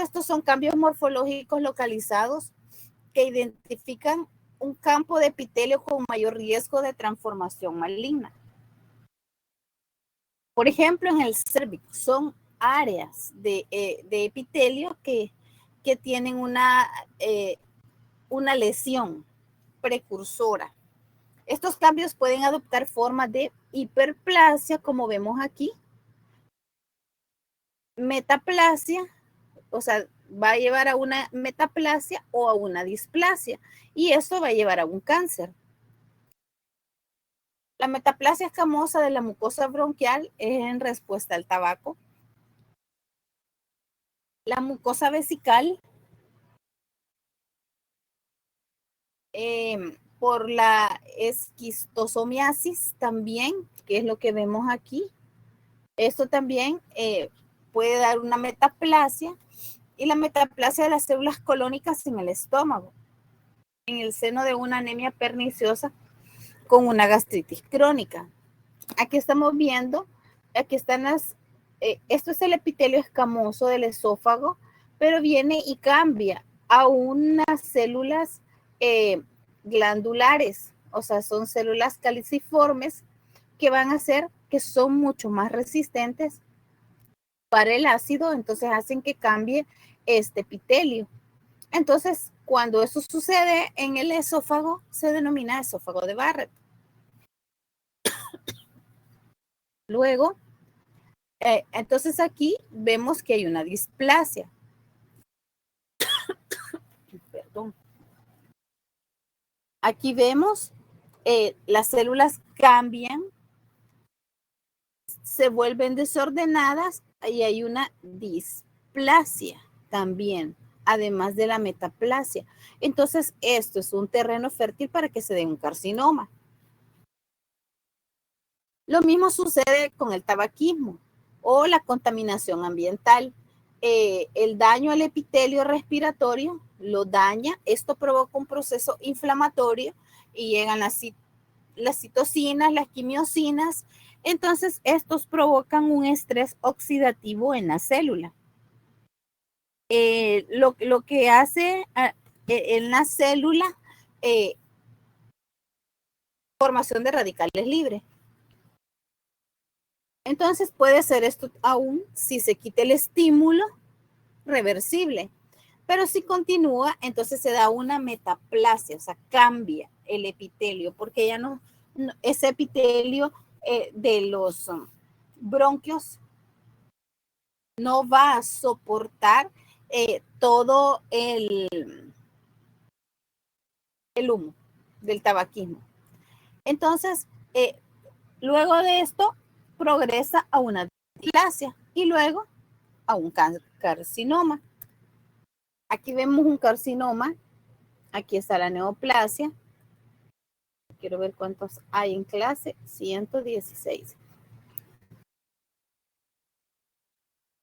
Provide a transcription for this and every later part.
estos son cambios morfológicos localizados que identifican un campo de epitelio con mayor riesgo de transformación maligna. Por ejemplo, en el cérvix son áreas de epitelio que tienen una lesión precursora. Estos cambios pueden adoptar formas de hiperplasia, como vemos aquí, metaplasia, o sea, va a llevar a una metaplasia o a una displasia, y esto va a llevar a un cáncer. La metaplasia escamosa de la mucosa bronquial es en respuesta al tabaco. La mucosa vesical por la esquistosomiasis también, que es lo que vemos aquí. Esto también puede dar una metaplasia, y la metaplasia de las células colónicas en el estómago, en el seno de una anemia perniciosa con una gastritis crónica. Aquí estamos viendo, aquí están esto es el epitelio escamoso del esófago, pero viene y cambia a unas células glandulares, o sea, son células caliciformes que van a hacer que son mucho más resistentes para el ácido, entonces hacen que cambie este epitelio. Entonces, cuando eso sucede en el esófago, se denomina esófago de Barrett. Luego, entonces aquí vemos que hay una displasia. Perdón. Aquí vemos las células cambian, se vuelven desordenadas y hay una displasia también, además de la metaplasia. Entonces, esto es un terreno fértil para que se dé un carcinoma. Lo mismo sucede con el tabaquismo o la contaminación ambiental. El daño al epitelio respiratorio lo daña. Esto provoca un proceso inflamatorio y llegan las citocinas, las quimiosinas. Entonces, estos provocan un estrés oxidativo en la célula. Lo que hace en la célula, formación de radicales libres. Entonces puede ser esto aún si se quita el estímulo reversible, pero si continúa, entonces se da una metaplasia, o sea, cambia el epitelio, porque ya no ese epitelio de los bronquios no va a soportar todo el humo del tabaquismo. Entonces, luego de esto, progresa a una displasia y luego a un carcinoma. Aquí vemos un carcinoma. Aquí está la neoplasia. Quiero ver cuántos hay en clase. 116.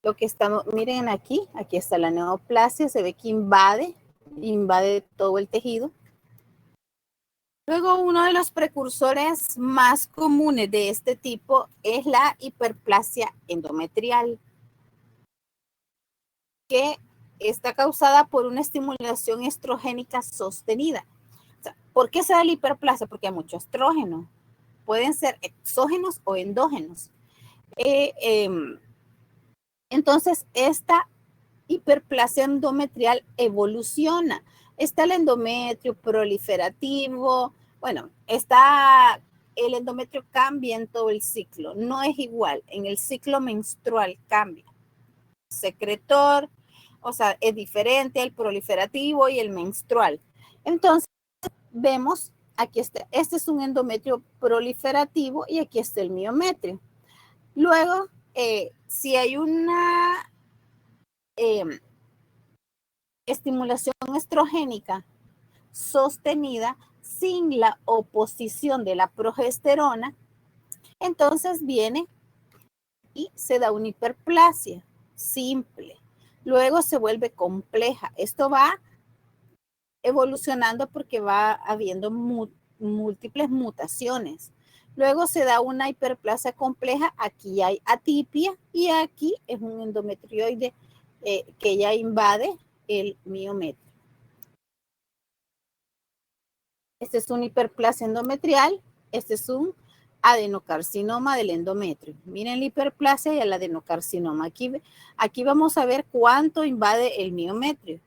Lo que estamos, miren aquí está la neoplasia. Se ve que invade todo el tejido. Luego, uno de los precursores más comunes de este tipo es la hiperplasia endometrial, que está causada por una estimulación estrogénica sostenida. O sea, ¿por qué se da la hiperplasia? Porque hay mucho estrógeno. Pueden ser exógenos o endógenos. Entonces, esta hiperplasia endometrial evoluciona. Está el endometrio proliferativo. Bueno, el endometrio cambia en todo el ciclo. No es igual. En el ciclo menstrual cambia. Secretor, o sea, es diferente el proliferativo y el menstrual. Entonces, vemos, aquí está, este es un endometrio proliferativo y aquí está el miometrio. Luego, si hay una estimulación estrogénica sostenida sin la oposición de la progesterona, entonces viene y se da una hiperplasia simple. Luego se vuelve compleja. Esto va evolucionando porque va habiendo múltiples mutaciones. Luego se da una hiperplasia compleja. Aquí hay atipia y aquí es un endometrioide que ya invade el miometrio. Este es una hiperplasia endometrial, este es un adenocarcinoma del endometrio. Miren la hiperplasia y el adenocarcinoma. Aquí vamos a ver cuánto invade el miometrio.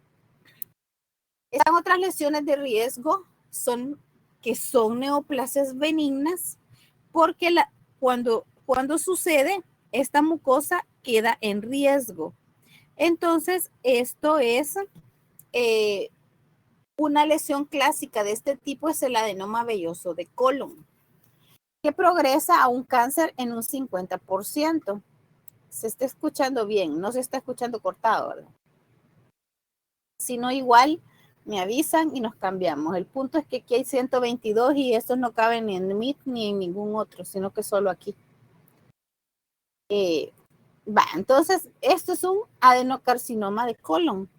Estas otras lesiones de riesgo que son neoplasias benignas, porque cuando sucede, esta mucosa queda en riesgo. Entonces, esto es una lesión clásica de este tipo, es el adenoma velloso de colon, que progresa a un cáncer en un 50%. Se está escuchando bien, no se está escuchando cortado, ¿verdad? Si no, igual me avisan y nos cambiamos. El punto es que aquí hay 122 y estos no caben ni en MIT ni en ningún otro, sino que solo aquí. Entonces, esto es un adenocarcinoma de colon.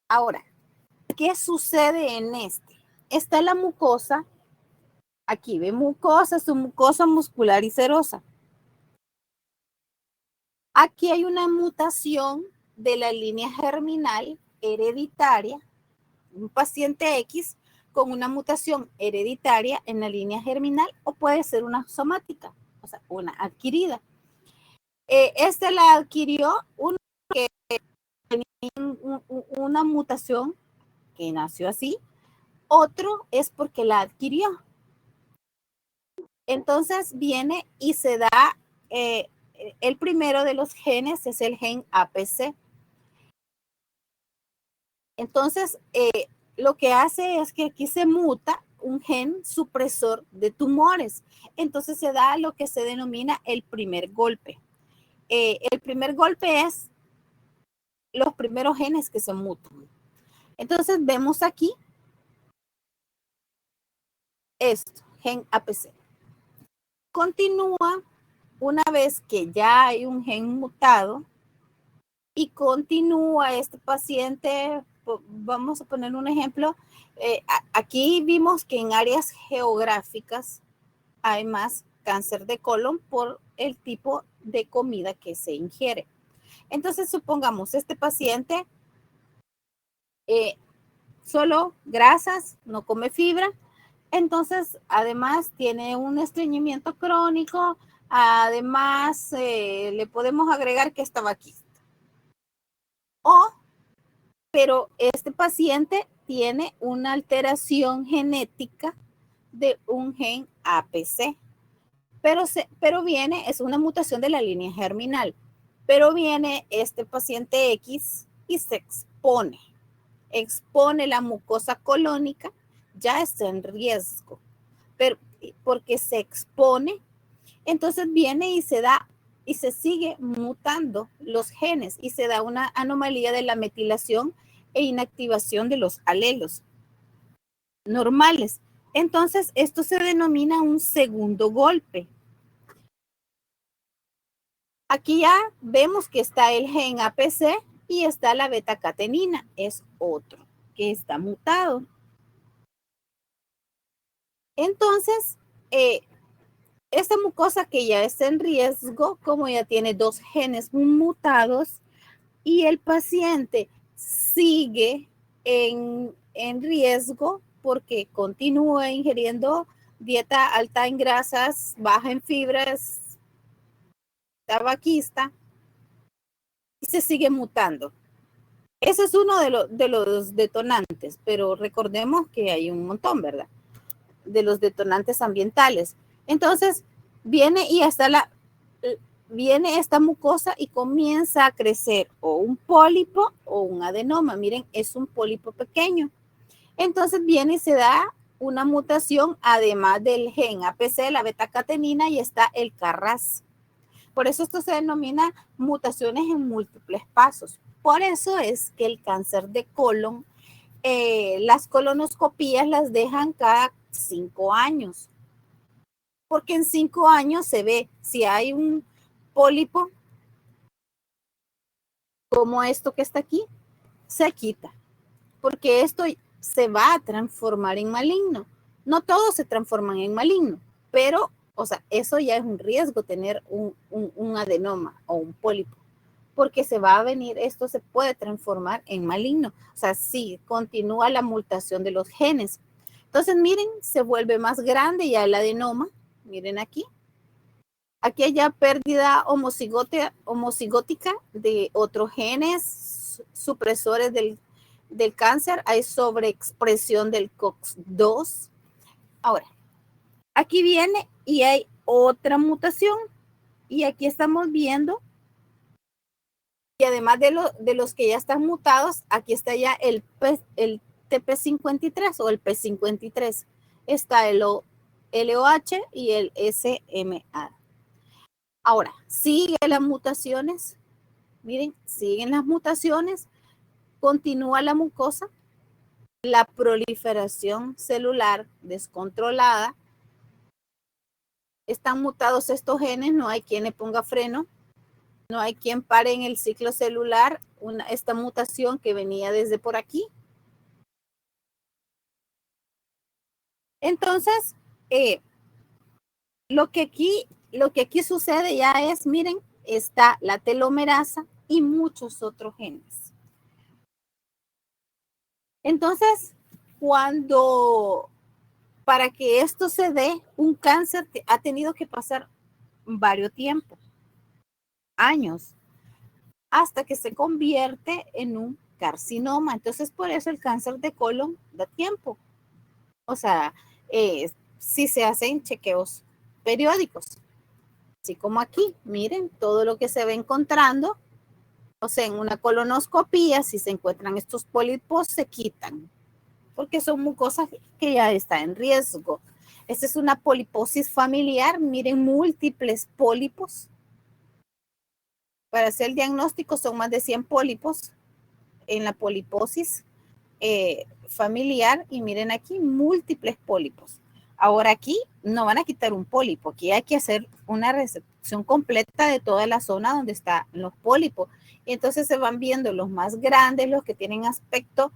Ahora, ¿qué sucede en este? Está la mucosa. Aquí ve mucosa, su mucosa muscular y serosa. Aquí hay una mutación de la línea germinal hereditaria, un paciente X con una mutación hereditaria en la línea germinal, o puede ser una somática, o sea, una adquirida. Este la adquirió uno que tenía una mutación que nació así, otro es porque la adquirió. Entonces viene y se da, el primero de los genes es el gen APC. Entonces, lo que hace es que aquí se muta un gen supresor de tumores. Entonces se da lo que se denomina el primer golpe. El primer golpe es los primeros genes que se mutan. Entonces vemos aquí esto, gen APC. Continúa una vez que ya hay un gen mutado y continúa este paciente. Vamos a poner un ejemplo. Aquí vimos que en áreas geográficas hay más cáncer de colon por el tipo de comida que se ingiere. Entonces, supongamos, este paciente solo grasas, no come fibra, entonces además tiene un estreñimiento crónico, además le podemos agregar que es tabaquista. Pero este paciente tiene una alteración genética de un gen APC, pero viene, es una mutación de la línea germinal, pero viene este paciente X y se expone la mucosa colónica, ya está en riesgo, pero porque se expone, entonces viene y se da y se sigue mutando los genes y se da una anomalía de la metilación e inactivación de los alelos normales. Entonces, esto se denomina un segundo golpe. Aquí ya vemos que está el gen APC y está la beta-catenina, es otro que está mutado. Entonces, esta mucosa que ya está en riesgo, como ya tiene dos genes mutados y el paciente sigue en riesgo porque continúa ingiriendo dieta alta en grasas, baja en fibras, tabaquista, y se sigue mutando. Ese es uno de los detonantes, pero recordemos que hay un montón, ¿verdad? De los detonantes ambientales. Entonces, viene y hasta viene esta mucosa y comienza a crecer o un pólipo o un adenoma. Miren, es un pólipo pequeño. Entonces viene y se da una mutación, además del gen APC, la beta-catenina, y está el KRAS. Por eso esto se denomina mutaciones en múltiples pasos. Por eso es que el cáncer de colon, las colonoscopías las dejan cada 5 años. Porque en 5 años se ve si hay un pólipo como esto que está aquí, se quita. Porque esto se va a transformar en maligno. No todos se transforman en maligno, pero, o sea, eso ya es un riesgo tener un adenoma o un pólipo. porque se va a venir, esto se puede transformar en maligno. O sea, sí, continúa la mutación de los genes. Entonces, miren, se vuelve más grande ya el adenoma. Miren aquí. Aquí hay ya pérdida homocigótica de otros genes supresores del cáncer. Hay sobreexpresión del COX-2. Ahora, aquí viene y hay otra mutación. Y aquí estamos viendo y además de los que ya están mutados, aquí está ya el TP53 o el P53. Está el LOH y el SMA. Ahora, siguen las mutaciones. Miren, siguen las mutaciones. Continúa la mucosa. La proliferación celular descontrolada. Están mutados estos genes, no hay quien le ponga freno. No hay quien pare en el ciclo celular esta mutación que venía desde por aquí. Entonces, lo que aquí sucede ya es, miren, está la telomerasa y muchos otros genes. Entonces, para que esto se dé, un cáncer ha tenido que pasar varios tiempos, años, hasta que se convierte en un carcinoma. Entonces, por eso el cáncer de colon da tiempo. O sea, si se hacen chequeos periódicos. Así como aquí, miren todo lo que se va encontrando. O sea, en una colonoscopía, si se encuentran estos pólipos, se quitan. Porque son mucosas que ya están en riesgo. Esta es una poliposis familiar. Miren, múltiples pólipos. Para hacer el diagnóstico son más de 100 pólipos en la poliposis familiar. Y miren aquí, múltiples pólipos. Ahora aquí no van a quitar un pólipo, aquí hay que hacer una resección completa de toda la zona donde están los pólipos. Y entonces se van viendo los más grandes, los que tienen aspecto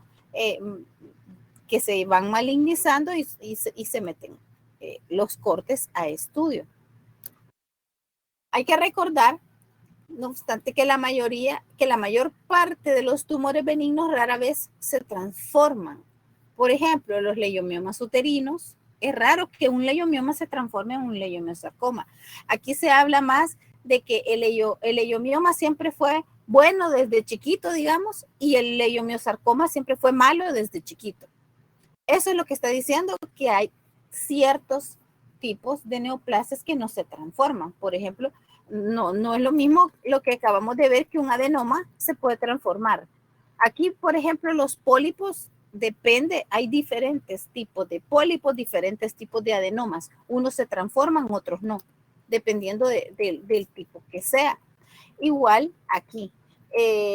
que se van malignizando y se meten los cortes a estudio. Hay que recordar, no obstante, que la mayor parte de los tumores benignos rara vez se transforman. Por ejemplo, los leiomiomas uterinos. Es raro que un leiomioma se transforme en un leiomiosarcoma. Aquí se habla más de que el leiomioma siempre fue bueno desde chiquito, digamos, y el leiomiosarcoma siempre fue malo desde chiquito. Eso es lo que está diciendo, que hay ciertos tipos de neoplasias que no se transforman. Por ejemplo, no es lo mismo lo que acabamos de ver que un adenoma se puede transformar. Aquí, por ejemplo, los pólipos depende, hay diferentes tipos de pólipos, diferentes tipos de adenomas. Unos se transforman, otros no, dependiendo del tipo que sea. Igual aquí,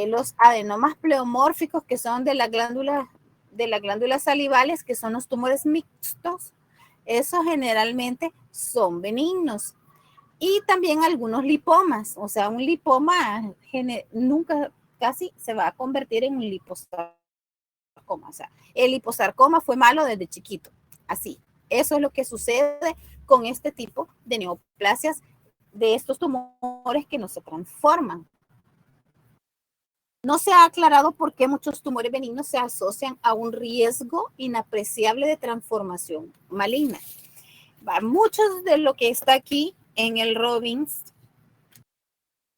los adenomas pleomórficos, que son de las glándulas salivales, que son los tumores mixtos, esos generalmente son benignos. Y también algunos lipomas, o sea, un lipoma nunca casi se va a convertir en un liposarcoma. O sea, el liposarcoma fue malo desde chiquito. Así, eso es lo que sucede con este tipo de neoplasias, de estos tumores que no se transforman. No se ha aclarado por qué muchos tumores benignos se asocian a un riesgo inapreciable de transformación maligna. Muchos de lo que está aquí en el Robbins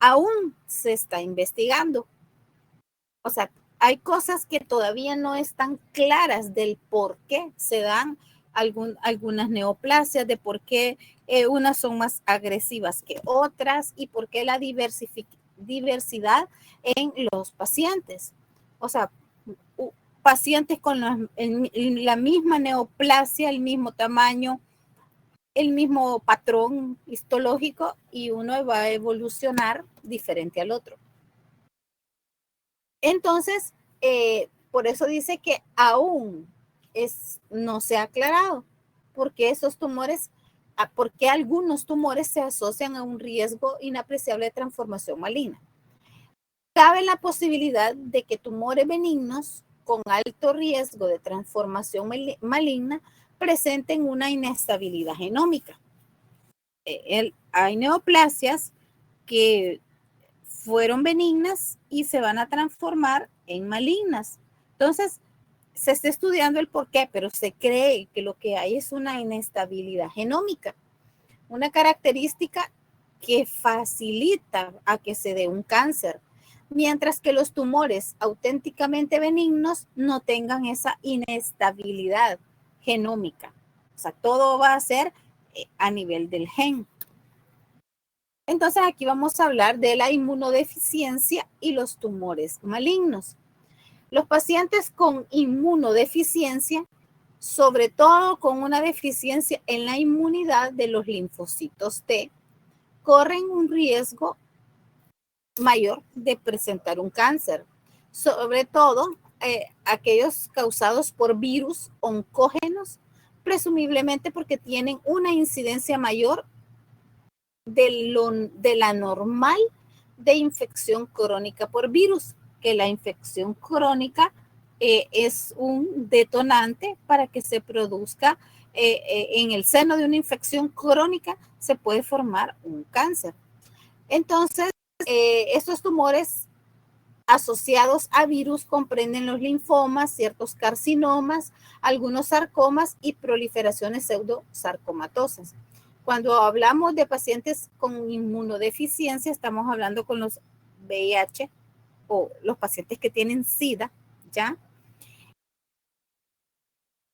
aún se está investigando. O sea, hay cosas que todavía no están claras del por qué se dan algunas neoplasias, de por qué unas son más agresivas que otras y por qué la diversidad en los pacientes. O sea, pacientes con la misma neoplasia, el mismo tamaño, el mismo patrón histológico, y uno va a evolucionar diferente al otro. Entonces, por eso dice que aún no se ha aclarado por qué esos tumores, por qué algunos tumores se asocian a un riesgo inapreciable de transformación maligna. Cabe la posibilidad de que tumores benignos con alto riesgo de transformación maligna presenten una inestabilidad genómica. Hay neoplasias que fueron benignas y se van a transformar en malignas. Entonces, se está estudiando el por qué, pero se cree que lo que hay es una inestabilidad genómica, una característica que facilita a que se dé un cáncer, mientras que los tumores auténticamente benignos no tengan esa inestabilidad genómica. O sea, todo va a ser a nivel del gen. Entonces aquí vamos a hablar de la inmunodeficiencia y los tumores malignos. Los pacientes con inmunodeficiencia, sobre todo con una deficiencia en la inmunidad de los linfocitos T, corren un riesgo mayor de presentar un cáncer, sobre todo aquellos causados por virus oncógenos, presumiblemente porque tienen una incidencia mayor de la normal de infección crónica por virus, que la infección crónica es un detonante para que se produzca en el seno de una infección crónica, se puede formar un cáncer. Entonces, estos tumores asociados a virus comprenden los linfomas, ciertos carcinomas, algunos sarcomas y proliferaciones pseudosarcomatosas. Cuando hablamos de pacientes con inmunodeficiencia, estamos hablando con los VIH o los pacientes que tienen SIDA, ¿ya?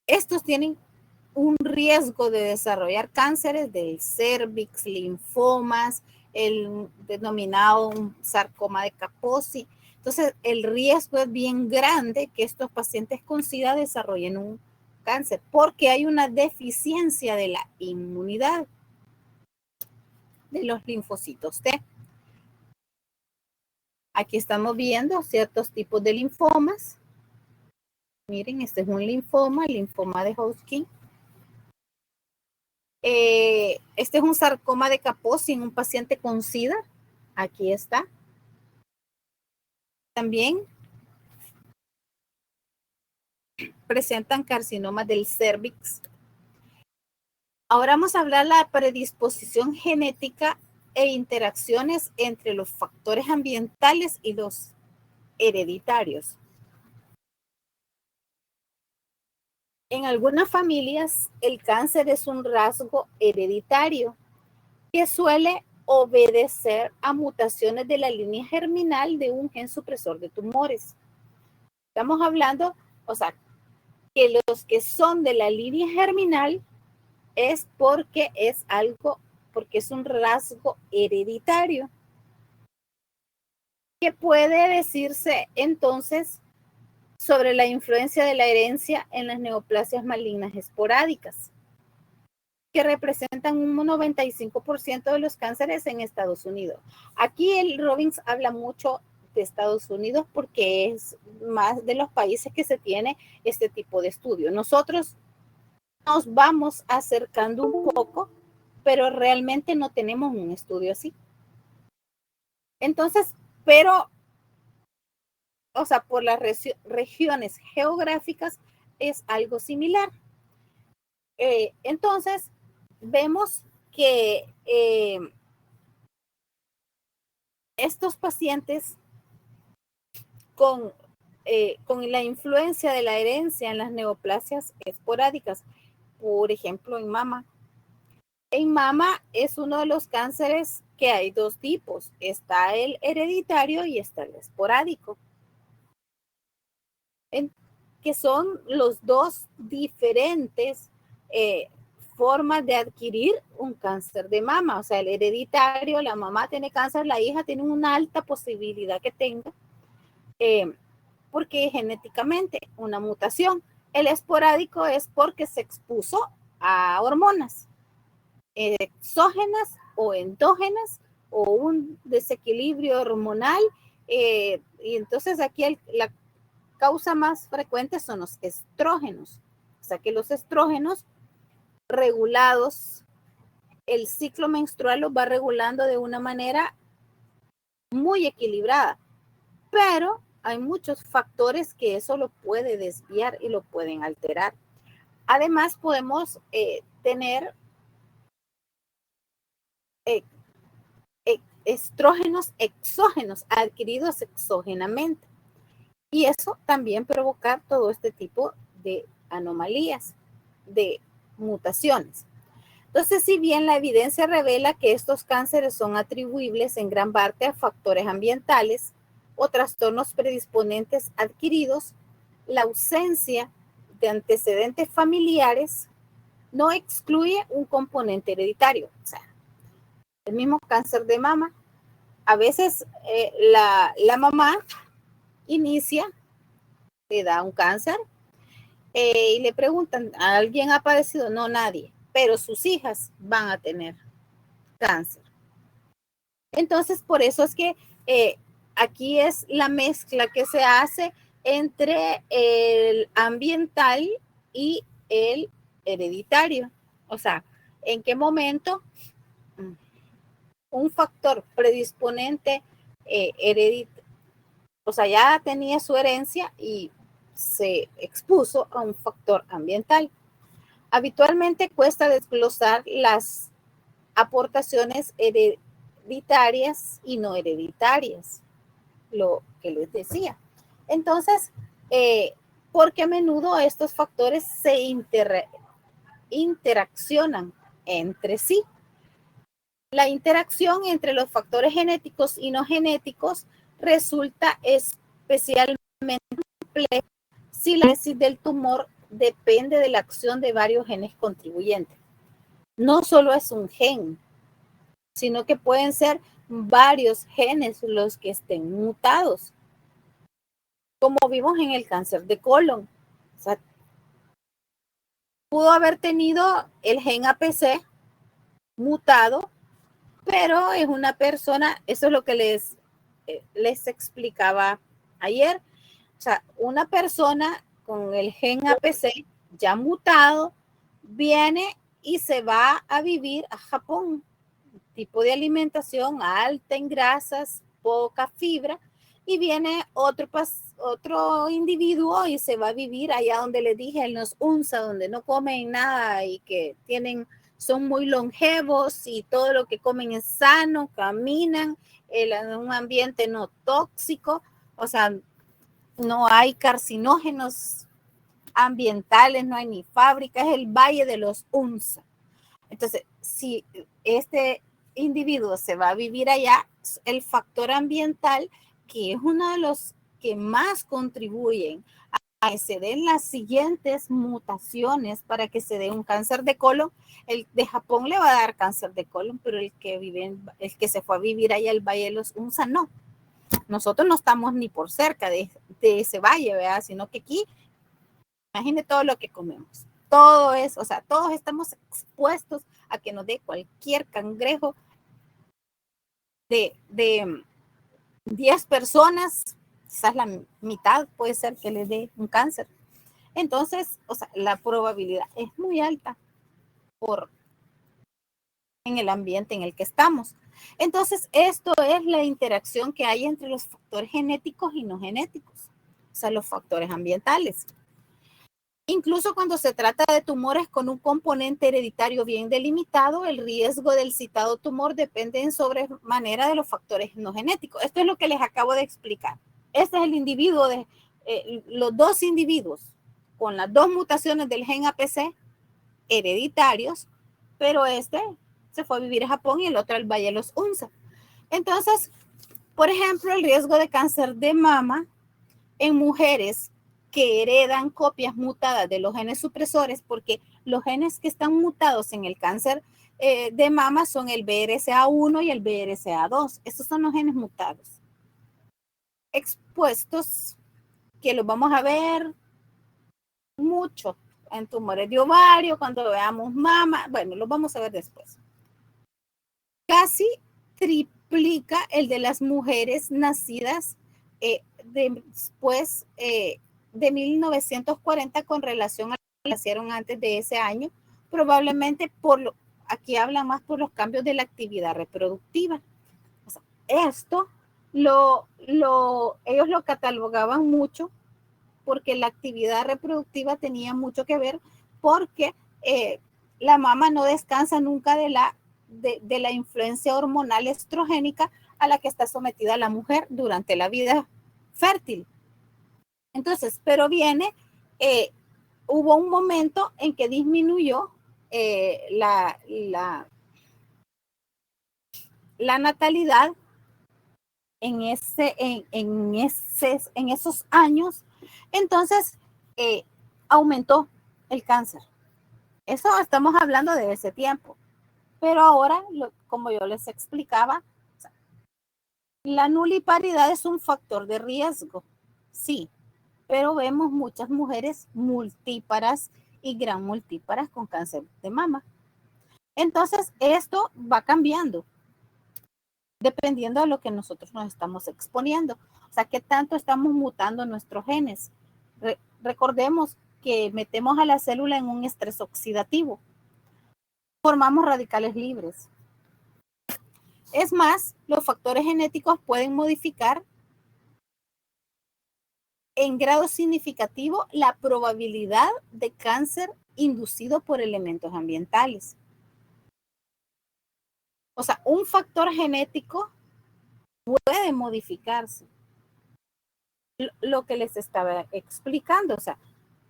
Estos tienen un riesgo de desarrollar cánceres del cérvix, linfomas, el denominado sarcoma de Kaposi. Entonces, el riesgo es bien grande que estos pacientes con SIDA desarrollen un cáncer porque hay una deficiencia de la inmunidad de los linfocitos T. Aquí estamos viendo ciertos tipos de linfomas. Miren, este es un linfoma, el linfoma de Hodgkin. Este es un sarcoma de Kaposi en un paciente con SIDA. Aquí está. También presentan carcinomas del cérvix. Ahora vamos a hablar de la predisposición genética e interacciones entre los factores ambientales y los hereditarios. En algunas familias, el cáncer es un rasgo hereditario que suele obedecer a mutaciones de la línea germinal de un gen supresor de tumores. Estamos hablando, o sea, que los que son de la línea germinal es porque es algo, porque es un rasgo hereditario. ¿Qué puede decirse entonces sobre la influencia de la herencia en las neoplasias malignas esporádicas, que representan un 95% de los cánceres en Estados Unidos? Aquí el Robbins habla mucho de Estados Unidos porque es más de los países que se tiene este tipo de estudio. Nosotros nos vamos acercando un poco, pero realmente no tenemos un estudio así. Entonces, pero, o sea, por las regiones geográficas es algo similar. Entonces, vemos que estos pacientes con la influencia de la herencia en las neoplasias esporádicas, por ejemplo, en mama. En mama es uno de los cánceres que hay dos tipos. Está el hereditario y está el esporádico, que son los dos diferentes formas de adquirir un cáncer de mama. O sea, el hereditario, la mamá tiene cáncer, la hija tiene una alta posibilidad que tenga, porque genéticamente una mutación. El esporádico es porque se expuso a hormonas exógenas o endógenas o un desequilibrio hormonal. Y entonces aquí la causa más frecuente son los estrógenos. O sea que los estrógenos regulados, el ciclo menstrual los va regulando de una manera muy equilibrada. Pero hay muchos factores que eso lo puede desviar y lo pueden alterar. Además, podemos tener estrógenos exógenos, adquiridos exógenamente. Y eso también provocar todo este tipo de anomalías, de mutaciones. Entonces, si bien la evidencia revela que estos cánceres son atribuibles en gran parte a factores ambientales o trastornos predisponentes adquiridos, la ausencia de antecedentes familiares no excluye un componente hereditario. O sea, el mismo cáncer de mama, a veces la mamá inicia, le da un cáncer y le preguntan, ¿alguien ha padecido? No, nadie, pero sus hijas van a tener cáncer. Entonces, por eso es que aquí es la mezcla que se hace entre el ambiental y el hereditario. O sea, ¿en qué momento un factor predisponente o sea, ya tenía su herencia y se expuso a un factor ambiental? Habitualmente cuesta desglosar las aportaciones hereditarias y no hereditarias, lo que les decía. Entonces, porque a menudo estos factores se interaccionan entre sí. La interacción entre los factores genéticos y no genéticos resulta especialmente compleja si la génesis del tumor depende de la acción de varios genes contribuyentes. No solo es un gen, sino que pueden ser varios genes los que estén mutados, como vimos en el cáncer de colon. O sea, pudo haber tenido el gen APC mutado, pero es una persona, eso es lo que les explicaba ayer. O sea, una persona con el gen APC ya mutado viene y se va a vivir a Japón. Tipo de alimentación alta en grasas, poca fibra, y viene otro individuo y se va a vivir allá donde les dije, en los UNSA, donde no comen nada y que son muy longevos y todo lo que comen es sano, caminan en un ambiente no tóxico, o sea, no hay carcinógenos ambientales, no hay ni fábricas, es el Valle de los UNSA. Entonces, si este individuo se va a vivir allá, el factor ambiental, que es uno de los que más contribuyen a que se den las siguientes mutaciones para que se dé un cáncer de colon, el de Japón le va a dar cáncer de colon, pero el que se fue a vivir allá al Valle de los UNSA, no. Nosotros no estamos ni por cerca de ese valle, ¿verdad? Sino que aquí, imagine todo lo que comemos. Todo es, o sea, todos estamos expuestos a que nos dé cualquier cangrejo de 10 personas, quizás la mitad puede ser que le dé un cáncer. Entonces, o sea, la probabilidad es muy alta en el ambiente en el que estamos. Entonces, esto es la interacción que hay entre los factores genéticos y no genéticos, o sea, los factores ambientales. Incluso cuando se trata de tumores con un componente hereditario bien delimitado, el riesgo del citado tumor depende en sobremanera de los factores no genéticos. Esto es lo que les acabo de explicar. Este es el individuo los dos individuos con las dos mutaciones del gen APC hereditarios, pero este se fue a vivir a Japón y el otro al Valle de los UNSA. Entonces, por ejemplo, el riesgo de cáncer de mama en mujeres que heredan copias mutadas de los genes supresores, porque los genes que están mutados en el cáncer de mama son el BRCA1 y el BRCA2. Estos son los genes mutados expuestos, que los vamos a ver mucho en tumores de ovario, cuando veamos mama, bueno, los vamos a ver después. Casi triplica el de las mujeres nacidas después de 1940 con relación a lo que nacieron antes de ese año, probablemente aquí habla más por los cambios de la actividad reproductiva. O sea, esto ellos lo catalogaban mucho porque la actividad reproductiva tenía mucho que ver porque la mama no descansa nunca de la influencia hormonal estrogénica a la que está sometida la mujer durante la vida fértil. Entonces, pero hubo un momento en que disminuyó la natalidad en esos años. Entonces, aumentó el cáncer. Eso estamos hablando de ese tiempo. Pero ahora, como yo les explicaba, la nuliparidad es un factor de riesgo, sí, pero vemos muchas mujeres multíparas y gran multíparas con cáncer de mama. Entonces, esto va cambiando dependiendo de lo que nosotros nos estamos exponiendo. O sea, qué tanto estamos mutando nuestros genes. Recordemos que metemos a la célula en un estrés oxidativo. Formamos radicales libres. Es más, los factores genéticos pueden modificar en grado significativo la probabilidad de cáncer inducido por elementos ambientales. O sea, un factor genético puede modificarse. Lo que les estaba explicando, o sea,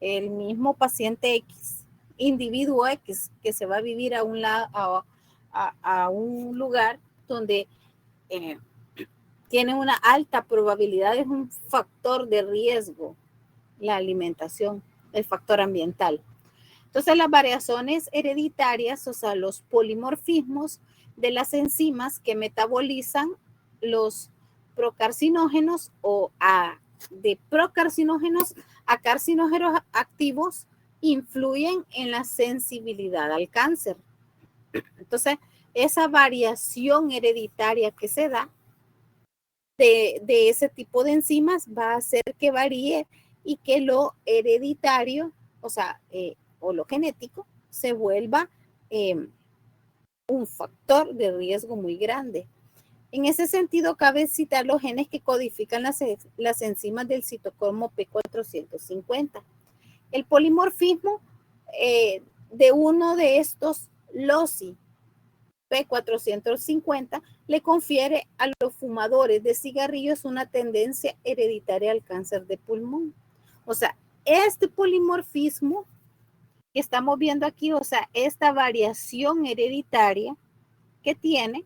el mismo paciente X, individuo X, que se va a vivir a un lugar donde tiene una alta probabilidad, es un factor de riesgo, la alimentación, el factor ambiental. Entonces, las variaciones hereditarias, o sea, los polimorfismos de las enzimas que metabolizan los procarcinógenos de procarcinógenos a carcinógenos activos, influyen en la sensibilidad al cáncer. Entonces, esa variación hereditaria que se da de ese tipo de enzimas va a hacer que varíe y que lo hereditario, o sea, o lo genético, se vuelva un factor de riesgo muy grande. En ese sentido, cabe citar los genes que codifican las enzimas del citocromo P450. El polimorfismo de uno de estos LOCI P450 le confiere a los fumadores de cigarrillos una tendencia hereditaria al cáncer de pulmón. O sea, este polimorfismo que estamos viendo aquí, o sea, esta variación hereditaria que tiene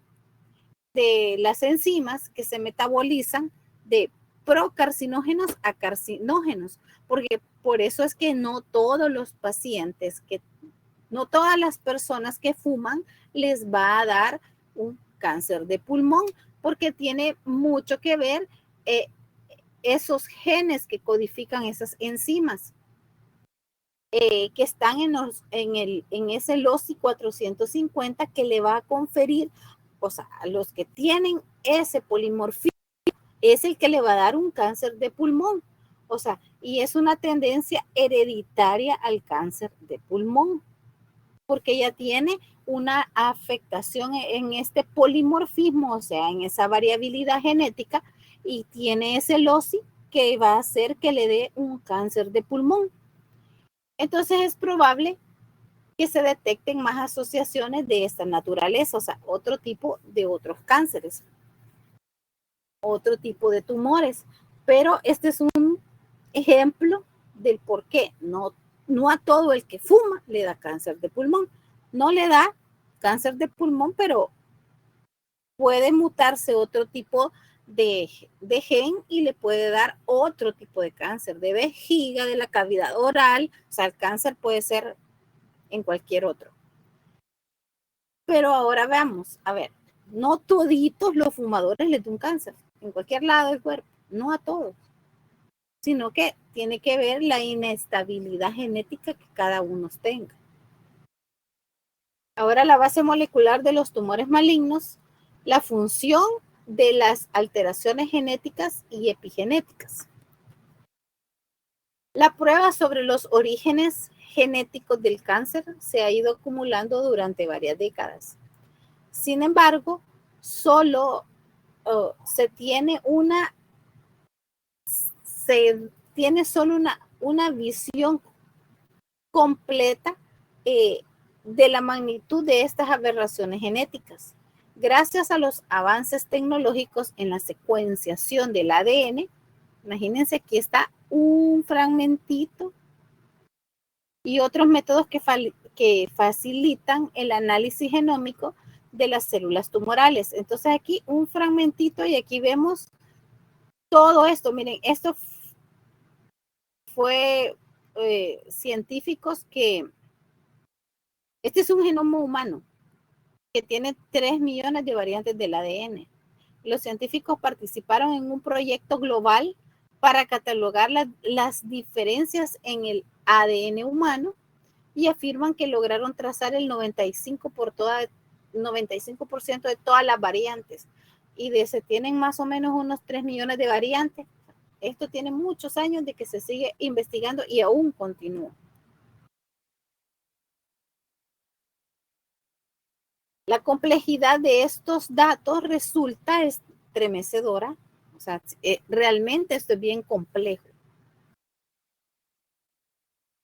de las enzimas que se metabolizan de procarcinógenos a carcinógenos, porque por eso es que no todos los pacientes, no todas las personas que fuman les va a dar un cáncer de pulmón, porque tiene mucho que ver esos genes que codifican esas enzimas. Que están en ese LOCI 450 que le va a conferir, o sea, a los que tienen ese polimorfismo, es el que le va a dar un cáncer de pulmón. O sea, y es una tendencia hereditaria al cáncer de pulmón, porque ya tiene una afectación en este polimorfismo, o sea, en esa variabilidad genética, y tiene ese LOCI que va a hacer que le dé un cáncer de pulmón. Entonces es probable que se detecten más asociaciones de esta naturaleza, o sea, otro tipo de otros cánceres, otro tipo de tumores. Pero este es un ejemplo del por qué no a todo el que fuma le da cáncer de pulmón. No le da cáncer de pulmón, pero puede mutarse otro tipo de gen y le puede dar otro tipo de cáncer, de vejiga, de la cavidad oral. O sea, el cáncer puede ser en cualquier otro. Pero ahora veamos, a ver, no toditos los fumadores les da un cáncer, en cualquier lado del cuerpo, no a todos, sino que tiene que ver la inestabilidad genética que cada uno tenga. Ahora la base molecular de los tumores malignos, la función de las alteraciones genéticas y epigenéticas. La prueba sobre los orígenes genéticos del cáncer se ha ido acumulando durante varias décadas. Sin embargo, solo se tiene solo una visión completa de la magnitud de estas aberraciones genéticas. Gracias a los avances tecnológicos en la secuenciación del ADN, imagínense que está un fragmentito y otros métodos que facilitan el análisis genómico de las células tumorales. Entonces aquí un fragmentito y aquí vemos todo esto. Miren, esto fue científicos que este es un genoma humano que tiene 3 millones de variantes del ADN. Los científicos participaron en un proyecto global para catalogar las diferencias en el ADN humano y afirman que lograron trazar el 95% de todas las variantes y se tienen más o menos unos 3 millones de variantes. Esto tiene muchos años de que se sigue investigando y aún continúa. La complejidad de estos datos resulta estremecedora. O sea, realmente esto es bien complejo.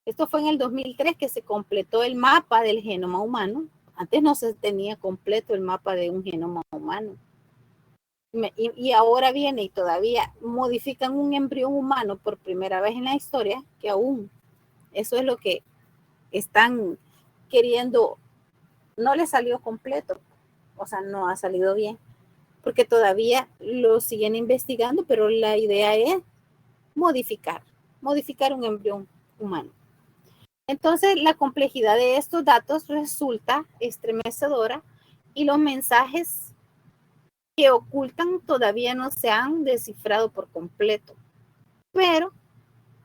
Esto fue en el 2003 que se completó el mapa del genoma humano. Antes no se tenía completo el mapa de un genoma humano. Y ahora viene y todavía modifican un embrión humano por primera vez en la historia, que aún eso es lo que están queriendo, no le salió completo, o sea, no ha salido bien, porque todavía lo siguen investigando, pero la idea es modificar un embrión humano. Entonces, la complejidad de estos datos resulta estremecedora y los mensajes que ocultan todavía no se han descifrado por completo, pero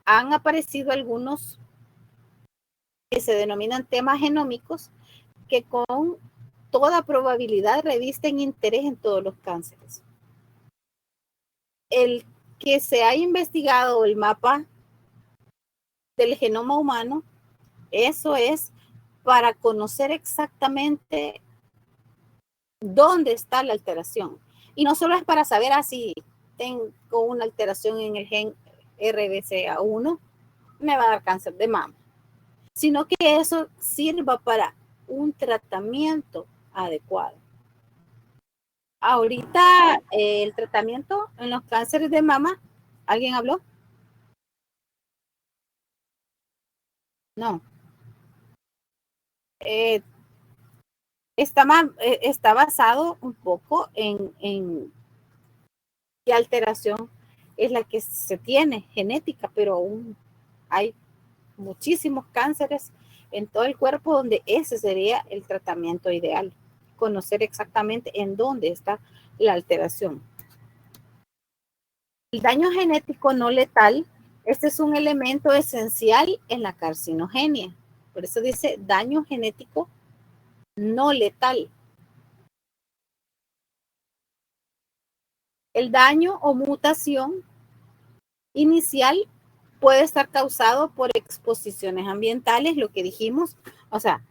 han aparecido algunos que se denominan temas genómicos que con toda probabilidad revisten interés en todos los cánceres. El que se ha investigado el mapa del genoma humano, eso es para conocer exactamente dónde está la alteración. Y no solo es para saber si tengo una alteración en el gen RBCA1, me va a dar cáncer de mama, sino que eso sirva para un tratamiento adecuado. Ahorita el tratamiento en los cánceres de mama, ¿alguien habló? No. Está basado un poco en qué alteración es la que se tiene genética, pero aún hay muchísimos cánceres en todo el cuerpo donde ese sería el tratamiento ideal, conocer exactamente en dónde está la alteración. El daño genético no letal, este es un elemento esencial en la carcinogenia. Por eso dice daño genético no letal. El daño o mutación inicial puede estar causado por exposiciones ambientales, lo que dijimos, o sea,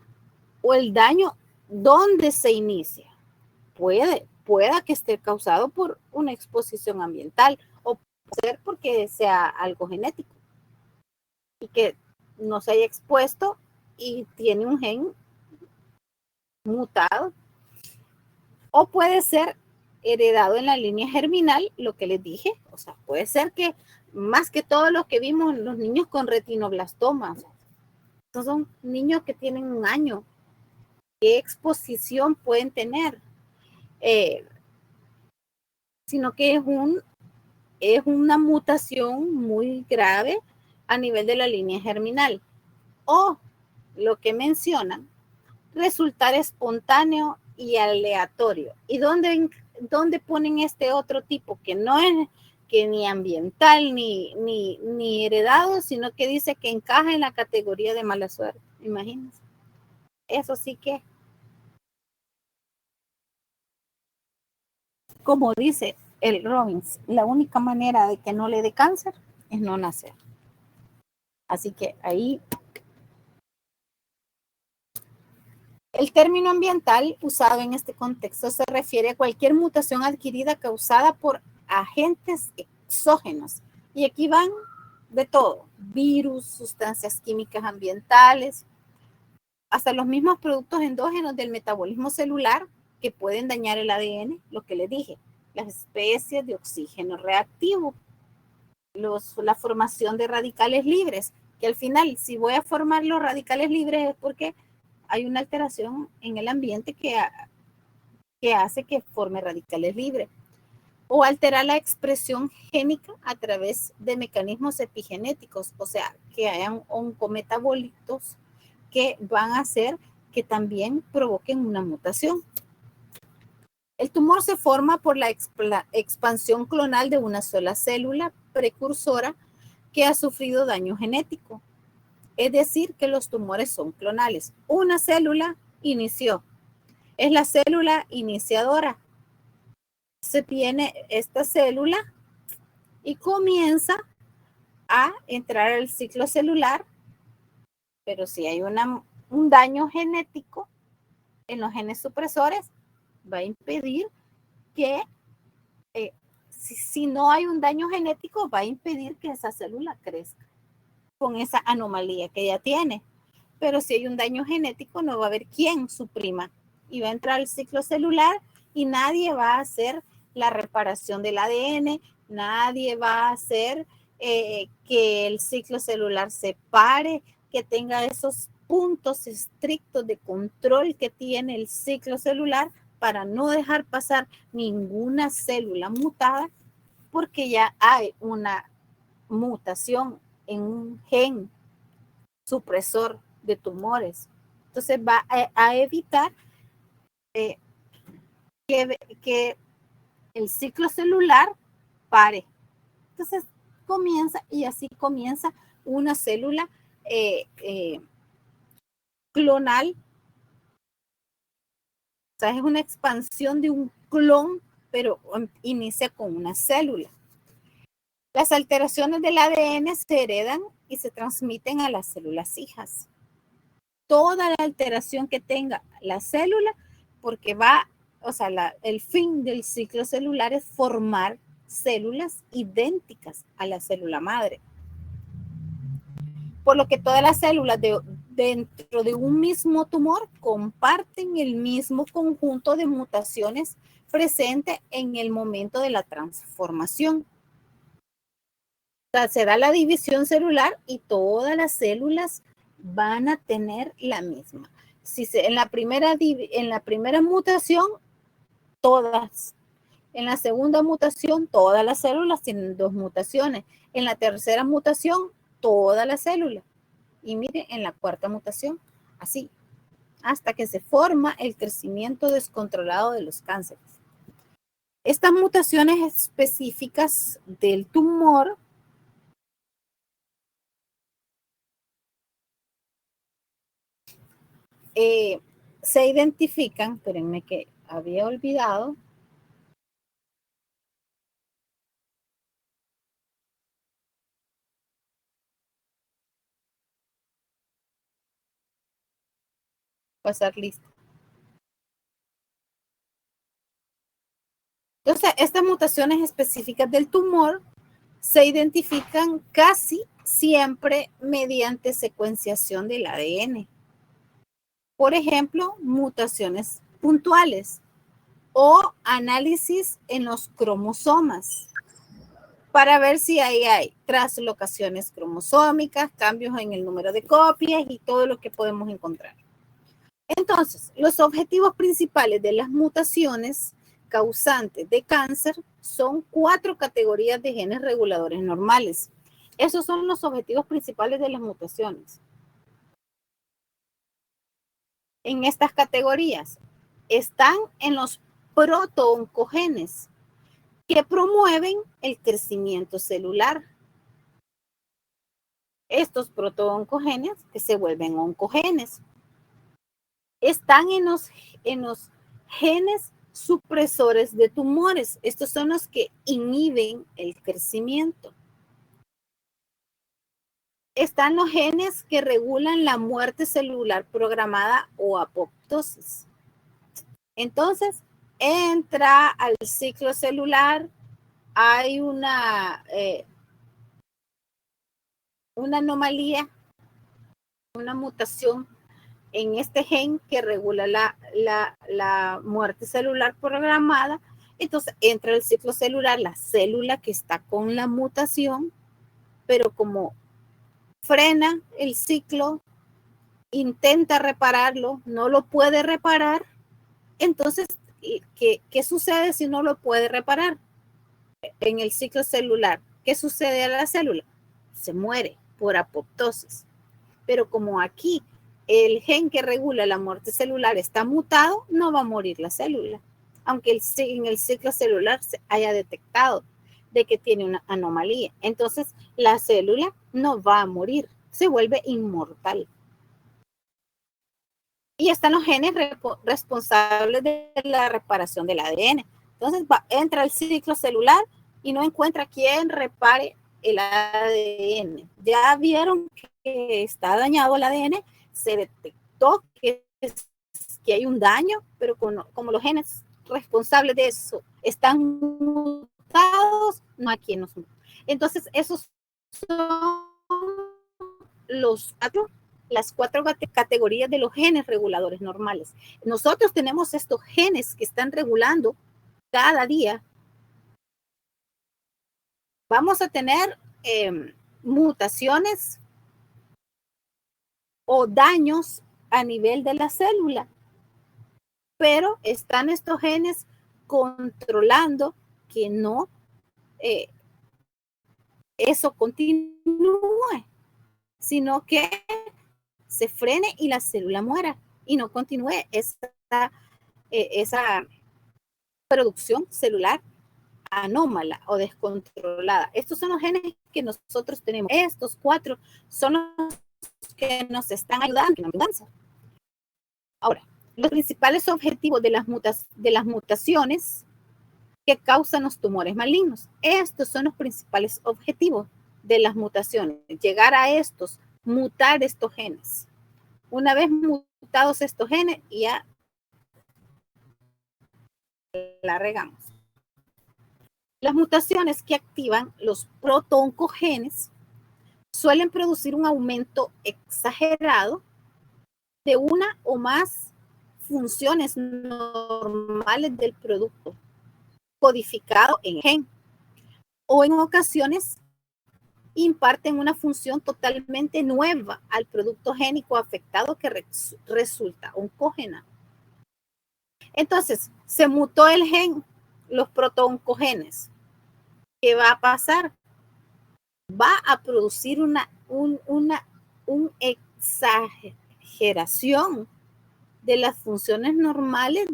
o el daño donde se inicia. Pueda que esté causado por una exposición ambiental o puede ser porque sea algo genético y que no se haya expuesto y tiene un gen mutado. O puede ser heredado en la línea germinal, lo que les dije. O sea, puede ser que más que todo lo que vimos los niños con retinoblastomas. Estos son niños que tienen un año. ¿Qué exposición pueden tener? Sino que es una mutación muy grave a nivel de la línea germinal. O lo que mencionan, resultar espontáneo y aleatorio. ¿Y dónde ponen este otro tipo que no es que ni ambiental ni heredado, sino que dice que encaja en la categoría de mala suerte? Imagínense. Eso sí que, como dice el Robbins, la única manera de que no le dé cáncer es no nacer. Así que ahí el término ambiental usado en este contexto se refiere a cualquier mutación adquirida causada por agentes exógenos. Y aquí van de todo: virus, sustancias químicas ambientales, hasta los mismos productos endógenos del metabolismo celular que pueden dañar el ADN, lo que les dije, las especies de oxígeno reactivo, la formación de radicales libres, que al final, si voy a formar los radicales libres es porque hay una alteración en el ambiente que hace que forme radicales libres. O alterar la expresión génica a través de mecanismos epigenéticos, o sea, que hayan oncometabolitos que van a hacer que también provoquen una mutación. El tumor se forma por la expansión clonal de una sola célula precursora que ha sufrido daño genético. Es decir, que los tumores son clonales. Una célula inició. Es la célula iniciadora. Se tiene esta célula y comienza a entrar al ciclo celular, pero si hay un daño genético en los genes supresores, va a impedir que, si no hay un daño genético, va a impedir que esa célula crezca con esa anomalía que ella tiene. Pero si hay un daño genético, no va a haber quien suprima y va a entrar al ciclo celular y nadie va a hacer la reparación del ADN, nadie va a hacer que el ciclo celular se pare, que tenga esos puntos estrictos de control que tiene el ciclo celular para no dejar pasar ninguna célula mutada, porque ya hay una mutación en un gen supresor de tumores. Entonces va a evitar que el ciclo celular pare. Entonces comienza y así comienza una célula clonal. O sea, es una expansión de un clon, pero inicia con una célula. Las alteraciones del ADN se heredan y se transmiten a las células hijas. Toda la alteración que tenga la célula, porque el fin del ciclo celular es formar células idénticas a la célula madre. Por lo que todas las células dentro de un mismo tumor comparten el mismo conjunto de mutaciones presente en el momento de la transformación. O sea, se da la división celular y todas las células van a tener la misma. En la primera mutación, todas. En la segunda mutación, todas las células tienen 2 mutaciones. En la tercera mutación, todas las células. Y miren, en la cuarta mutación, así, hasta que se forma el crecimiento descontrolado de los cánceres. Estas mutaciones específicas del tumor se identifican, espérenme que había olvidado. Pasar lista. Entonces, estas mutaciones específicas del tumor se identifican casi siempre mediante secuenciación del ADN. Por ejemplo, mutaciones puntuales o análisis en los cromosomas para ver si ahí hay traslocaciones cromosómicas, cambios en el número de copias y todo lo que podemos encontrar. Entonces, los objetivos principales de las mutaciones causantes de cáncer son 4 categorías de genes reguladores normales. Esos son los objetivos principales de las mutaciones. En estas categorías están en los protooncogenes que promueven el crecimiento celular. Estos protooncogenes que se vuelven oncogenes están en los genes supresores de tumores. Estos son los que inhiben el crecimiento. Están los genes que regulan la muerte celular programada o apoptosis. Entonces, entra al ciclo celular, hay una anomalía, una mutación en este gen que regula la muerte celular programada. Entonces entra el ciclo celular, la célula que está con la mutación, pero como frena el ciclo, intenta repararlo, no lo puede reparar. Entonces, ¿qué sucede si no lo puede reparar? En el ciclo celular, ¿qué sucede a la célula? Se muere por apoptosis. Pero como aquí el gen que regula la muerte celular está mutado, no va a morir la célula, aunque en el ciclo celular se haya detectado de que tiene una anomalía. Entonces, la célula no va a morir, se vuelve inmortal. Y están los genes responsables de la reparación del ADN. Entonces, entra el ciclo celular y no encuentra quién repare el ADN. Ya vieron que está dañado el ADN, se detectó que hay un daño, pero como los genes responsables de eso están mutados, no hay quien nos mute. Entonces, esos son las cuatro categorías de los genes reguladores normales. Nosotros tenemos estos genes que están regulando cada día. Vamos a tener mutaciones o daños a nivel de la célula, pero están estos genes controlando que no eso continúe, sino que se frene y la célula muera y no continúe esa producción celular anómala o descontrolada. Estos son los genes que nosotros tenemos. Estos cuatro son los que nos están ayudando en la mudanza. Ahora, los principales objetivos de las mutaciones que causan los tumores malignos. Estos son los principales objetivos de las mutaciones. Llegar a estos, mutar estos genes. Una vez mutados estos genes, ya la regamos. Las mutaciones que activan los protooncogenes suelen producir un aumento exagerado de una o más funciones normales del producto codificado en el gen, o en ocasiones imparten una función totalmente nueva al producto génico afectado que resulta oncógena. Entonces, se mutó el gen, los protooncogenes. ¿Qué va a pasar? Va a producir una exageración de las funciones normales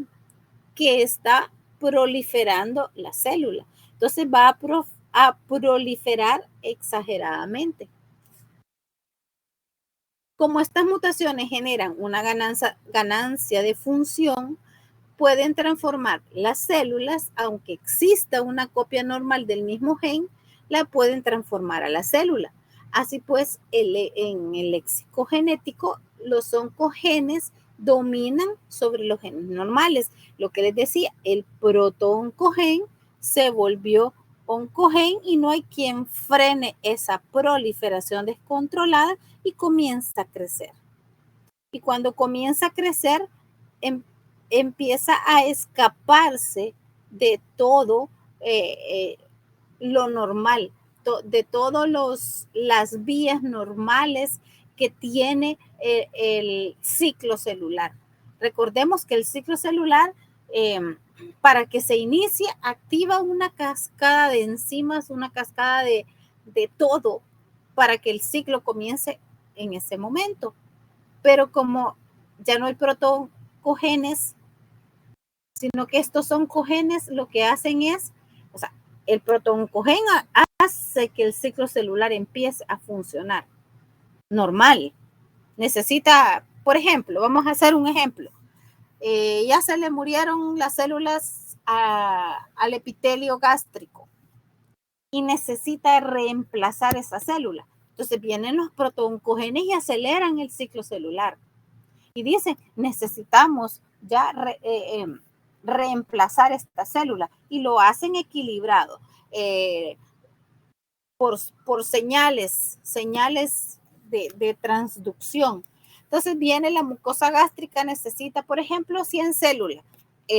que está proliferando la célula. Entonces va a proliferar exageradamente. Como estas mutaciones generan una ganancia de función, pueden transformar las células, aunque exista una copia normal del mismo gen, la pueden transformar a la célula. Así pues, en el léxico genético, los oncogenes dominan sobre los genes normales. Lo que les decía, el protooncogen se volvió oncogen y no hay quien frene esa proliferación descontrolada y comienza a crecer. Y cuando comienza a crecer, empieza a escaparse de todo lo normal, de todas las vías normales que tiene el ciclo celular. Recordemos que el ciclo celular, para que se inicie, activa una cascada de enzimas, una cascada de todo para que el ciclo comience en ese momento. Pero como ya no hay protooncogenes, sino que estos oncogenes lo que hacen es, o sea, el protooncogen hace que el ciclo celular empiece a funcionar normal. Necesita, por ejemplo, vamos a hacer un ejemplo. Ya se le murieron las células al epitelio gástrico y necesita reemplazar esa célula. Entonces vienen los protooncogenes y aceleran el ciclo celular. Y dicen, necesitamos ya reemplazar esta célula y lo hacen equilibrado por señales de transducción. Entonces viene la mucosa gástrica, necesita, por ejemplo, 100 células.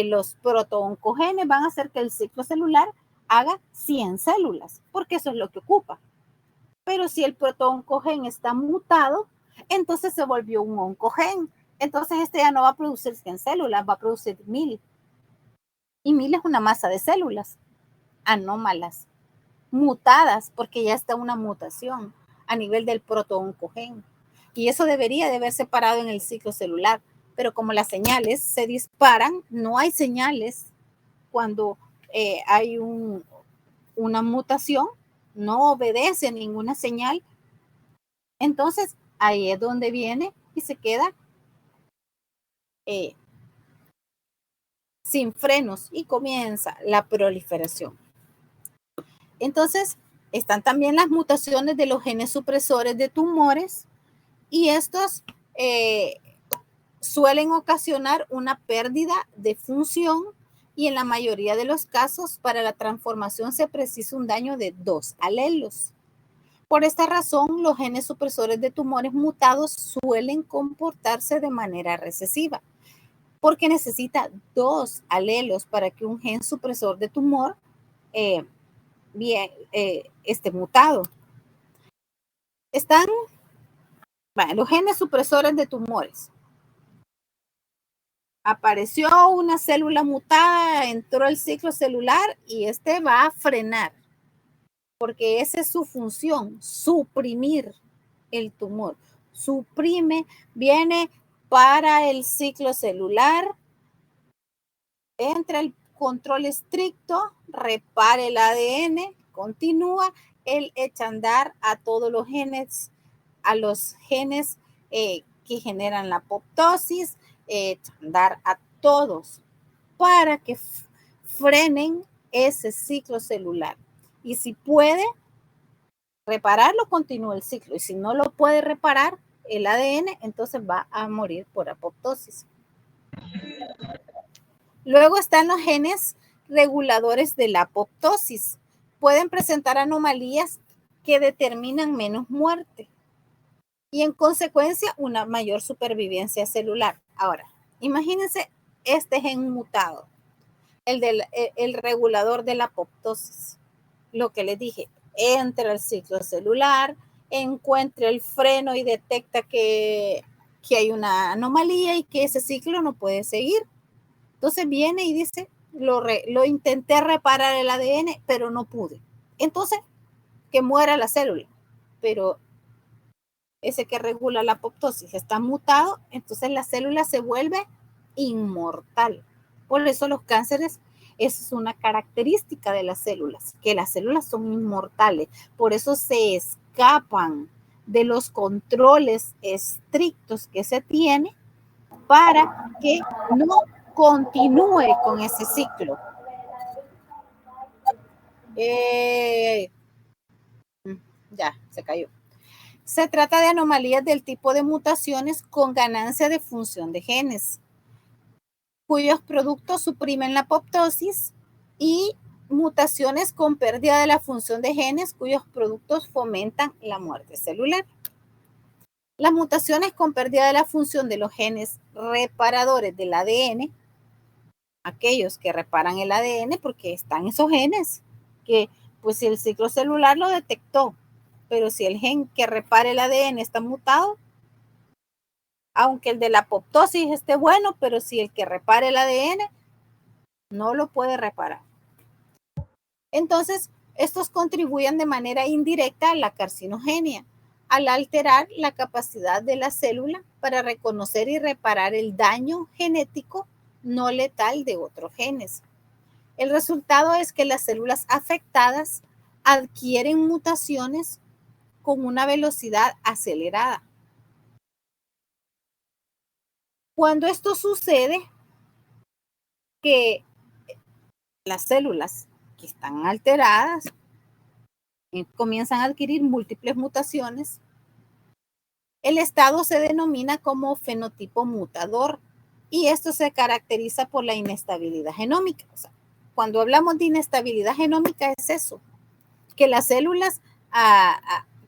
Los protooncogenes van a hacer que el ciclo celular haga 100 células, porque eso es lo que ocupa. Pero si el protooncogen está mutado, entonces se volvió un oncogen. Entonces este ya no va a producir 100 células, va a producir 1000. Y 1000 es una masa de células anómalas, mutadas, porque ya está una mutación a nivel del protooncogen. Y eso debería de haber separado en el ciclo celular. Pero como las señales se disparan, no hay señales cuando hay una mutación, no obedece ninguna señal. Entonces, ahí es donde viene y se queda sin frenos y comienza la proliferación. Entonces, están también las mutaciones de los genes supresores de tumores y estos suelen ocasionar una pérdida de función y en la mayoría de los casos para la transformación se precisa un daño de 2 alelos. Por esta razón, los genes supresores de tumores mutados suelen comportarse de manera recesiva, porque necesita 2 alelos para que un gen supresor de tumor esté mutado. Están los genes supresores de tumores. Apareció una célula mutada, entró el ciclo celular y este va a frenar, porque esa es su función, suprimir el tumor. Suprime, viene para el ciclo celular, entra el control estricto, repara el ADN, continúa, él echa a andar a todos los genes, a los genes que generan la apoptosis, echa a andar a todos para que frenen ese ciclo celular. Y si puede repararlo, continúa el ciclo. Y si no lo puede reparar el ADN, entonces va a morir por apoptosis. Luego están los genes reguladores de la apoptosis. Pueden presentar anomalías que determinan menos muerte y en consecuencia una mayor supervivencia celular. Ahora, imagínense este gen mutado, el regulador de la apoptosis. Lo que les dije, entra el ciclo celular, encuentra el freno y detecta que hay una anomalía y que ese ciclo no puede seguir. Entonces viene y dice, lo intenté reparar el ADN, pero no pude. Entonces, que muera la célula. Pero ese que regula la apoptosis está mutado, entonces la célula se vuelve inmortal. Por eso los cánceres, eso es una característica de las células, que las células son inmortales. Por eso se escapan de los controles estrictos que se tiene para que no continúe con ese ciclo. Ya, se cayó. Se trata de anomalías del tipo de mutaciones con ganancia de función de genes, cuyos productos suprimen la apoptosis, y mutaciones con pérdida de la función de genes, cuyos productos fomentan la muerte celular. Las mutaciones con pérdida de la función de los genes reparadores del ADN, aquellos que reparan el ADN, porque están esos genes, que pues si el ciclo celular lo detectó, pero si el gen que repara el ADN está mutado, aunque el de la apoptosis esté bueno, pero si el que repara el ADN no lo puede reparar. Entonces, estos contribuyen de manera indirecta a la carcinogenia, al alterar la capacidad de la célula para reconocer y reparar el daño genético no letal de otros genes. El resultado es que las células afectadas adquieren mutaciones con una velocidad acelerada. Cuando esto sucede, que las células que están alteradas comienzan a adquirir múltiples mutaciones, el estado se denomina como fenotipo mutador y esto se caracteriza por la inestabilidad genómica. O sea, cuando hablamos de inestabilidad genómica es eso, que las células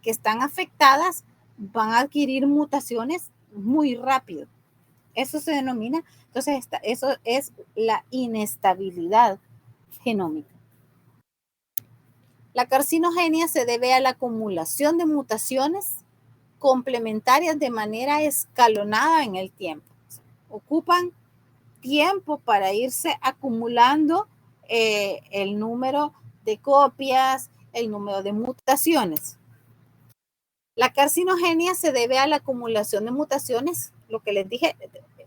que están afectadas van a adquirir mutaciones muy rápido. Eso se denomina, entonces eso es la inestabilidad genómica. La carcinogenia se debe a la acumulación de mutaciones complementarias de manera escalonada en el tiempo. Ocupan tiempo para irse acumulando el número de copias, el número de mutaciones. La carcinogenia se debe a la acumulación de mutaciones, lo que les dije,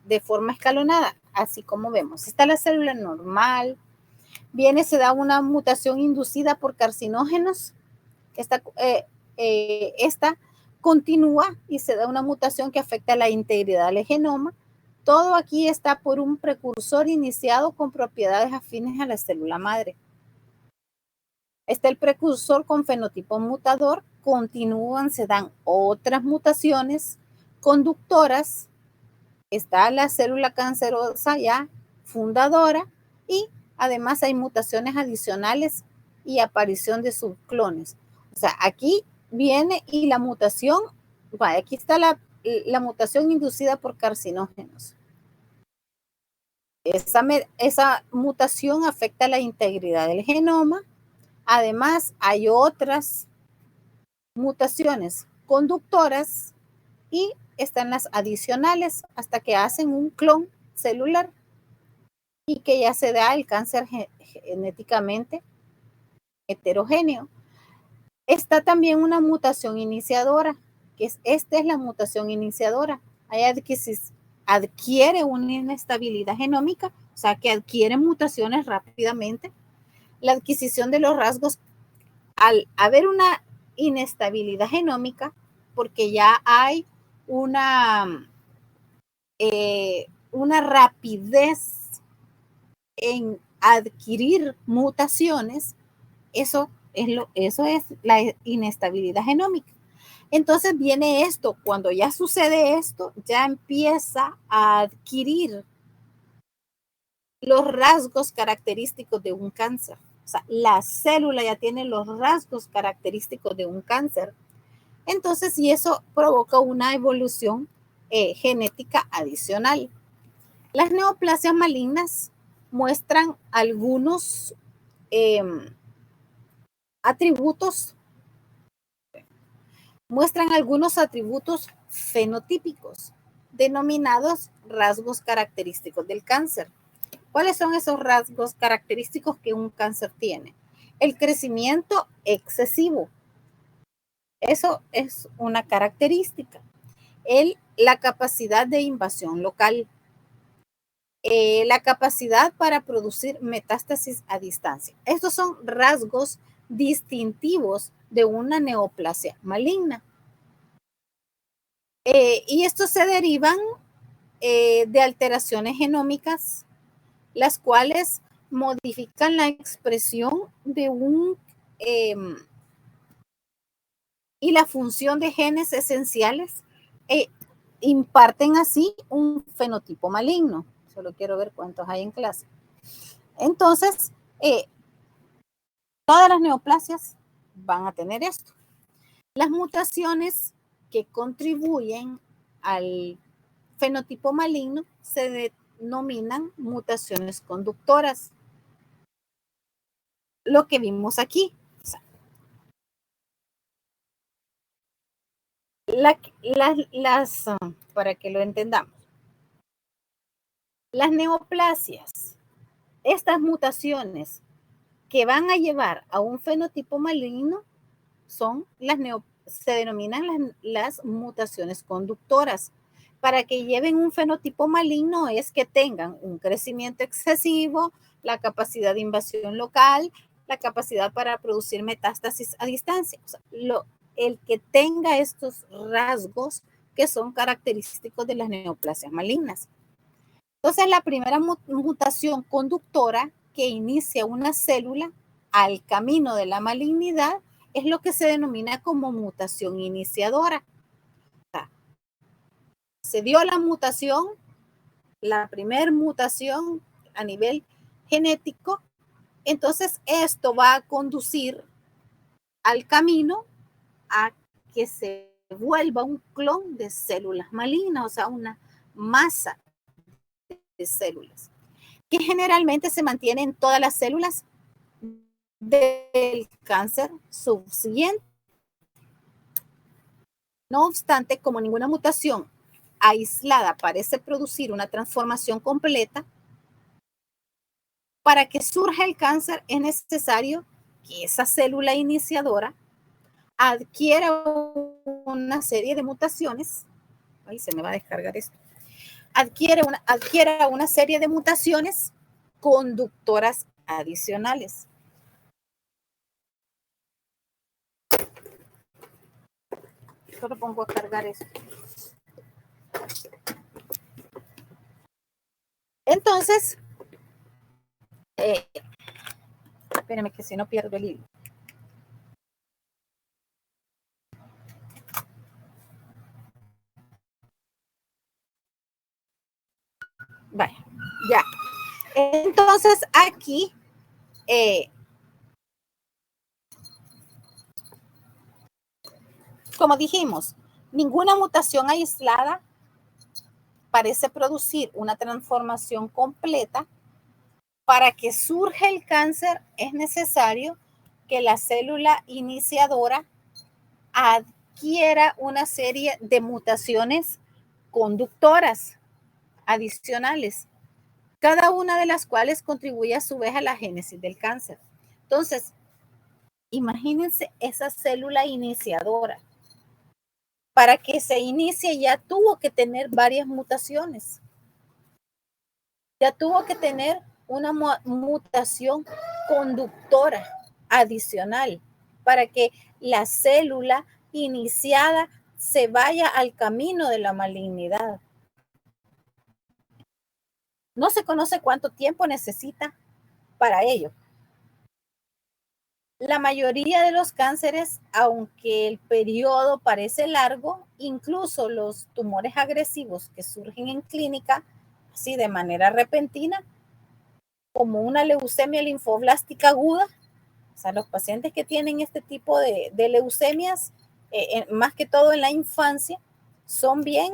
de forma escalonada, así como vemos. Está la célula normal, se da una mutación inducida por carcinógenos, esta continúa y se da una mutación que afecta la integridad del genoma. Todo aquí está por un precursor iniciado con propiedades afines a la célula madre. Está el precursor con fenotipo mutador, continúan, se dan otras mutaciones conductoras, está la célula cancerosa ya fundadora y además hay mutaciones adicionales y aparición de subclones. O sea, aquí viene y la mutación, aquí está la mutación inducida por carcinógenos. Esa mutación afecta la integridad del genoma. Además, hay otras mutaciones conductoras y están las adicionales hasta que hacen un clon celular y que ya se da el cáncer genéticamente heterogéneo. Está también una mutación iniciadora, esta es la mutación iniciadora. Hay adquiere una inestabilidad genómica, o sea que adquiere mutaciones rápidamente. La adquisición de los rasgos, al haber una inestabilidad genómica, porque ya hay una rapidez en adquirir mutaciones, eso es la inestabilidad genómica. Entonces viene esto, cuando ya sucede esto, ya empieza a adquirir los rasgos característicos de un cáncer. O sea, la célula ya tiene los rasgos característicos de un cáncer. Entonces, y eso provoca una evolución genética adicional. Las neoplasias malignas muestran algunos atributos fenotípicos denominados rasgos característicos del cáncer. ¿Cuáles son esos rasgos característicos que un cáncer tiene? El crecimiento excesivo. Eso es una característica. La capacidad de invasión local. La capacidad para producir metástasis a distancia. Estos son rasgos distintivos de una neoplasia maligna. Y estos se derivan de alteraciones genómicas, las cuales modifican la expresión de y la función de genes esenciales e imparten así un fenotipo maligno. Solo quiero ver cuántos hay en clase. Entonces, todas las neoplasias van a tener esto. Las mutaciones que contribuyen al fenotipo maligno se denominan mutaciones conductoras. Lo que vimos aquí. Para que lo entendamos. Las neoplasias, estas mutaciones que van a llevar a un fenotipo maligno se denominan las mutaciones conductoras. Para que lleven un fenotipo maligno es que tengan un crecimiento excesivo, la capacidad de invasión local, la capacidad para producir metástasis a distancia. O sea, el que tenga estos rasgos que son característicos de las neoplasias malignas. Entonces, la primera mutación conductora que inicia una célula al camino de la malignidad es lo que se denomina como mutación iniciadora. O sea, se dio la mutación, la primera mutación a nivel genético, entonces esto va a conducir al camino a que se vuelva un clon de células malignas, o sea, una masa de células, que generalmente se mantiene en todas las células del cáncer subsiguiente. No obstante, como ninguna mutación aislada parece producir una transformación completa, para que surja el cáncer es necesario que esa célula iniciadora adquiera una serie de mutaciones. Ahí se me va a descargar esto. Adquiera una serie de mutaciones conductoras adicionales. Solo pongo a cargar esto. Entonces, espérenme que si no pierdo el hilo. Vaya, ya. Entonces, aquí, como dijimos, ninguna mutación aislada parece producir una transformación completa. Para que surja el cáncer es necesario que la célula iniciadora adquiera una serie de mutaciones conductoras adicionales, cada una de las cuales contribuye a su vez a la génesis del cáncer. Entonces, imagínense esa célula iniciadora. Para que se inicie ya tuvo que tener varias mutaciones. Ya tuvo que tener una mutación conductora adicional para que la célula iniciada se vaya al camino de la malignidad. No se conoce cuánto tiempo necesita para ello. La mayoría de los cánceres, aunque el periodo parece largo, incluso los tumores agresivos que surgen en clínica, así de manera repentina, como una leucemia linfoblástica aguda, o sea, los pacientes que tienen este tipo de leucemias, más que todo en la infancia, son bien,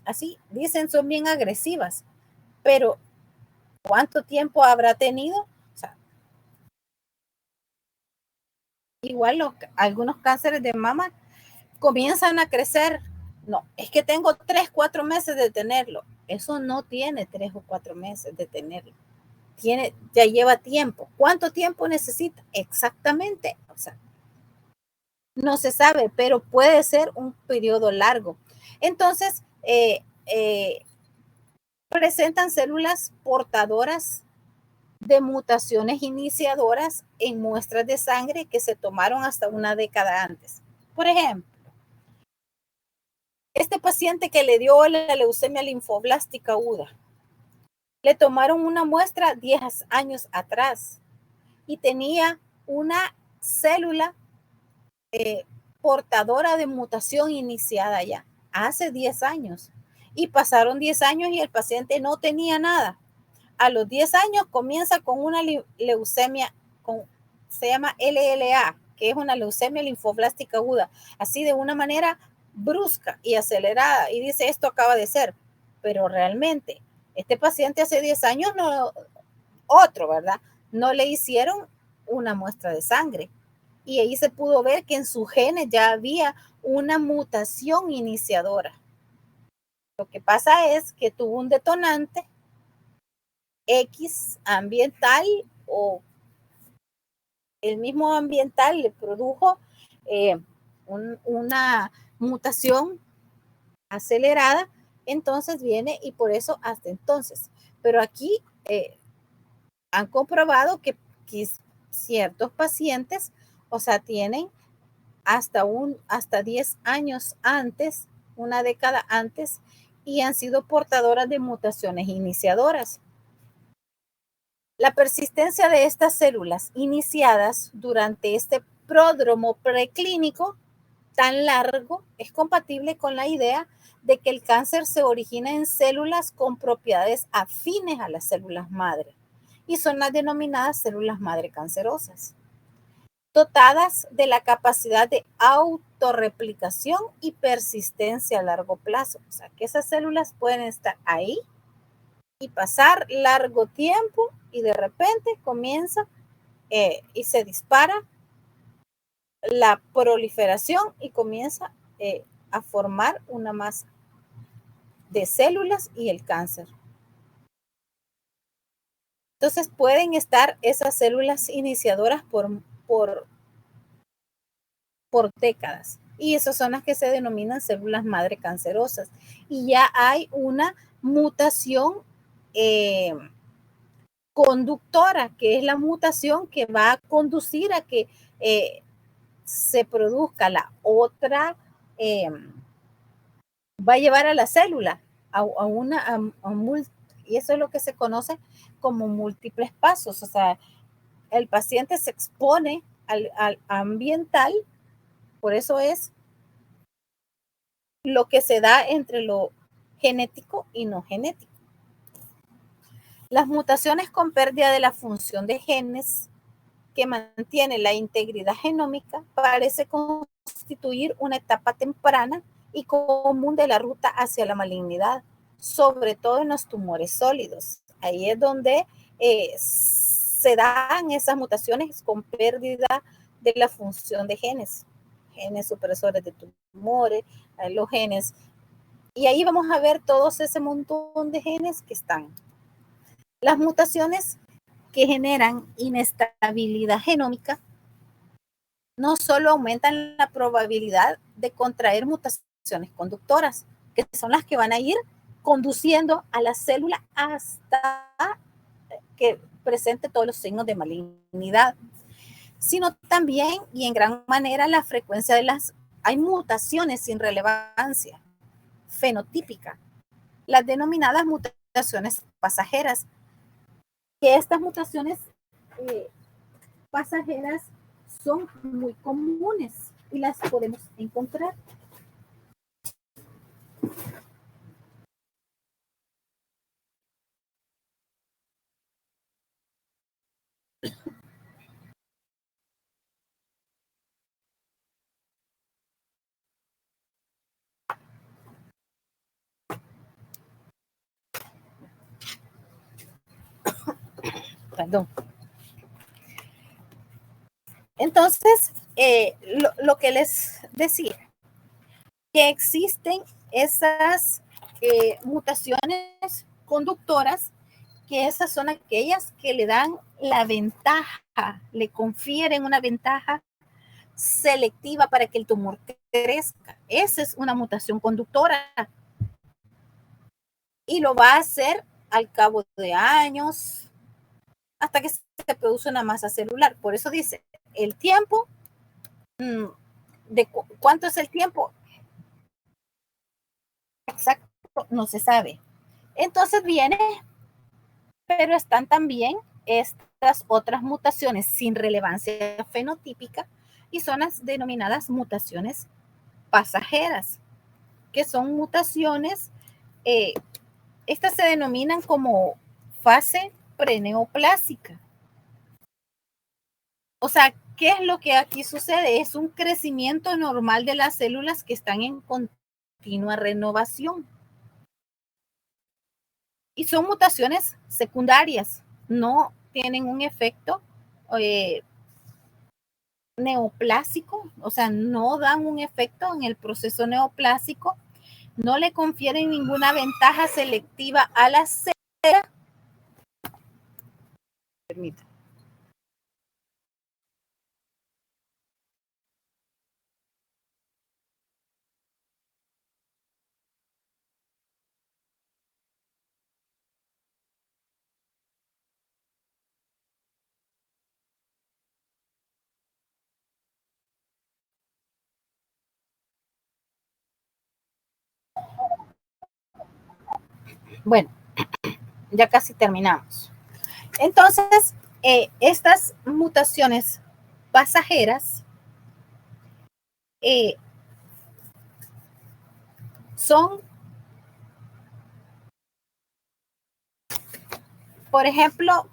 así dicen, son bien agresivas, pero ¿cuánto tiempo habrá tenido? O sea, igual algunos cánceres de mama comienzan a crecer. No, es que tengo 3, 4 meses de tenerlo. Eso no tiene 3 o 4 meses de tenerlo. Ya lleva tiempo. ¿Cuánto tiempo necesita? Exactamente. O sea, no se sabe, pero puede ser un periodo largo. Entonces, presentan células portadoras de mutaciones iniciadoras en muestras de sangre que se tomaron hasta una década antes. Por ejemplo, este paciente que le dio la leucemia linfoblástica aguda, le tomaron una muestra 10 años atrás y tenía una célula portadora de mutación iniciada ya hace 10 años. Y pasaron 10 años y el paciente no tenía nada. A los 10 años comienza con una leucemia, se llama LLA, que es una leucemia linfoblástica aguda, así de una manera brusca y acelerada. Y dice, esto acaba de ser. Pero realmente, este paciente hace 10 años, ¿verdad? No le hicieron una muestra de sangre. Y ahí se pudo ver que en sus genes ya había una mutación iniciadora. Lo que pasa es que tuvo un detonante X ambiental o el mismo ambiental le produjo una mutación acelerada, entonces viene y por eso hasta entonces. Pero aquí han comprobado que ciertos pacientes, o sea, tienen hasta 10 años antes, una década antes, y han sido portadoras de mutaciones iniciadoras. La persistencia de estas células iniciadas durante este pródromo preclínico tan largo es compatible con la idea de que el cáncer se origina en células con propiedades afines a las células madre y son las denominadas células madre cancerosas. dotadas de la capacidad de autorreplicación y persistencia a largo plazo. O sea, que esas células pueden estar ahí y pasar largo tiempo y de repente comienza y se dispara la proliferación y comienza a formar una masa de células y el cáncer. Entonces pueden estar esas células iniciadoras por décadas. Y esas son las que se denominan células madre cancerosas. Y ya hay una mutación conductora, que es la mutación que va a conducir a que se produzca la otra, va a llevar a la célula a y eso es lo que se conoce como múltiples pasos. O sea, el paciente se expone al ambiental, por eso es lo que se da entre lo genético y no genético. Las mutaciones con pérdida de la función de genes que mantiene la integridad genómica parece constituir una etapa temprana y común de la ruta hacia la malignidad, sobre todo en los tumores sólidos. Ahí es donde se dan esas mutaciones con pérdida de la función de genes supresores de tumores, los genes. Y ahí vamos a ver todos ese montón de genes que están. Las mutaciones que generan inestabilidad genómica no solo aumentan la probabilidad de contraer mutaciones conductoras, que son las que van a ir conduciendo a la célula hasta que presente todos los signos de malignidad, sino también y en gran manera la frecuencia de hay mutaciones sin relevancia fenotípica, las denominadas mutaciones pasajeras, que estas mutaciones pasajeras son muy comunes y las podemos encontrar. Perdón. Entonces, lo que les decía, que existen esas mutaciones conductoras, que esas son aquellas que le dan la ventaja, le confieren una ventaja selectiva para que el tumor crezca. Esa es una mutación conductora. Y lo va a hacer al cabo de años, hasta que se produce una masa celular. Por eso dice, el tiempo, ¿de cuánto es el tiempo? Exacto, no se sabe. Entonces viene, pero están también estas otras mutaciones sin relevancia fenotípica y son las denominadas mutaciones pasajeras, que son mutaciones, estas se denominan como fase preneoplásica. O sea, ¿qué es lo que aquí sucede? Es un crecimiento normal de las células que están en continua renovación. Y son mutaciones secundarias, no tienen un efecto neoplásico, o sea, no dan un efecto en el proceso neoplásico, no le confieren ninguna ventaja selectiva a la célula. Permítame. Bueno, ya casi terminamos. Entonces, estas mutaciones pasajeras son, por ejemplo,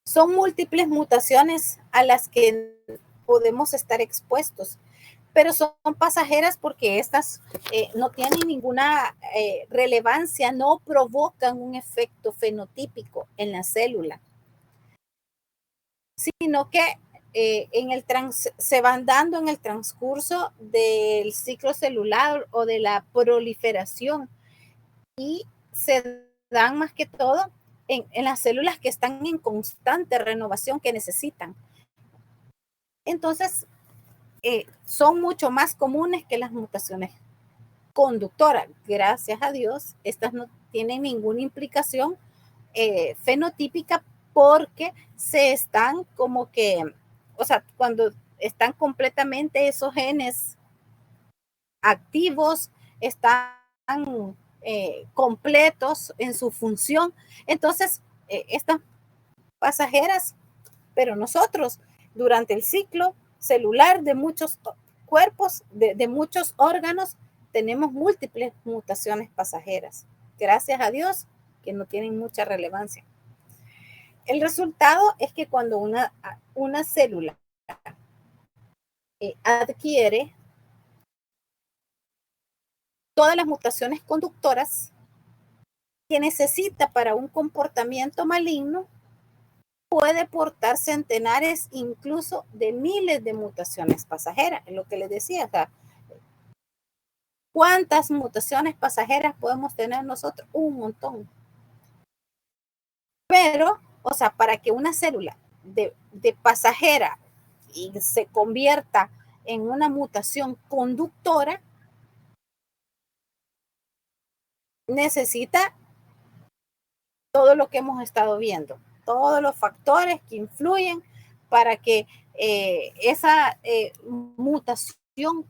Son múltiples mutaciones a las que podemos estar expuestos, pero son pasajeras porque estas no tienen ninguna relevancia, no provocan un efecto fenotípico en la célula, sino que se van dando en el transcurso del ciclo celular o de la proliferación y se dan más que todo en las células que están en constante renovación que necesitan. Entonces, son mucho más comunes que las mutaciones conductoras. Gracias a Dios, estas no tienen ninguna implicación fenotípica porque se están como que, o sea, cuando están completamente esos genes activos, están completos en su función, entonces estas pasajeras, pero nosotros durante el ciclo celular de muchos cuerpos, de muchos órganos, tenemos múltiples mutaciones pasajeras. Gracias a Dios que no tienen mucha relevancia. El resultado es que cuando una célula adquiere todas las mutaciones conductoras que necesita para un comportamiento maligno, puede portar centenares, incluso de miles de mutaciones pasajeras. Es lo que les decía. O sea, ¿cuántas mutaciones pasajeras podemos tener nosotros? Un montón. Pero, o sea, para que una célula de pasajera y se convierta en una mutación conductora, necesita todo lo que hemos estado viendo, todos los factores que influyen para que esa mutación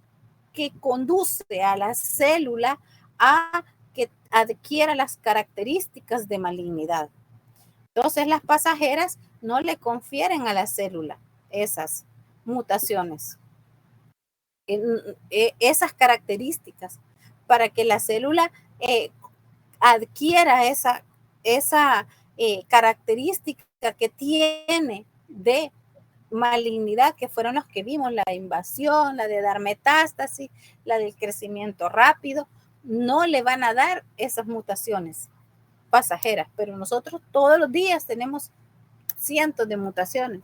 que conduce a la célula a que adquiera las características de malignidad. Entonces, las pasajeras no le confieren a la célula esas mutaciones, esas características, para que la célula adquiera esa característica que tiene de malignidad, que fueron los que vimos, la invasión, la de dar metástasis, la del crecimiento rápido, no le van a dar esas mutaciones pasajeras, pero nosotros todos los días tenemos cientos de mutaciones.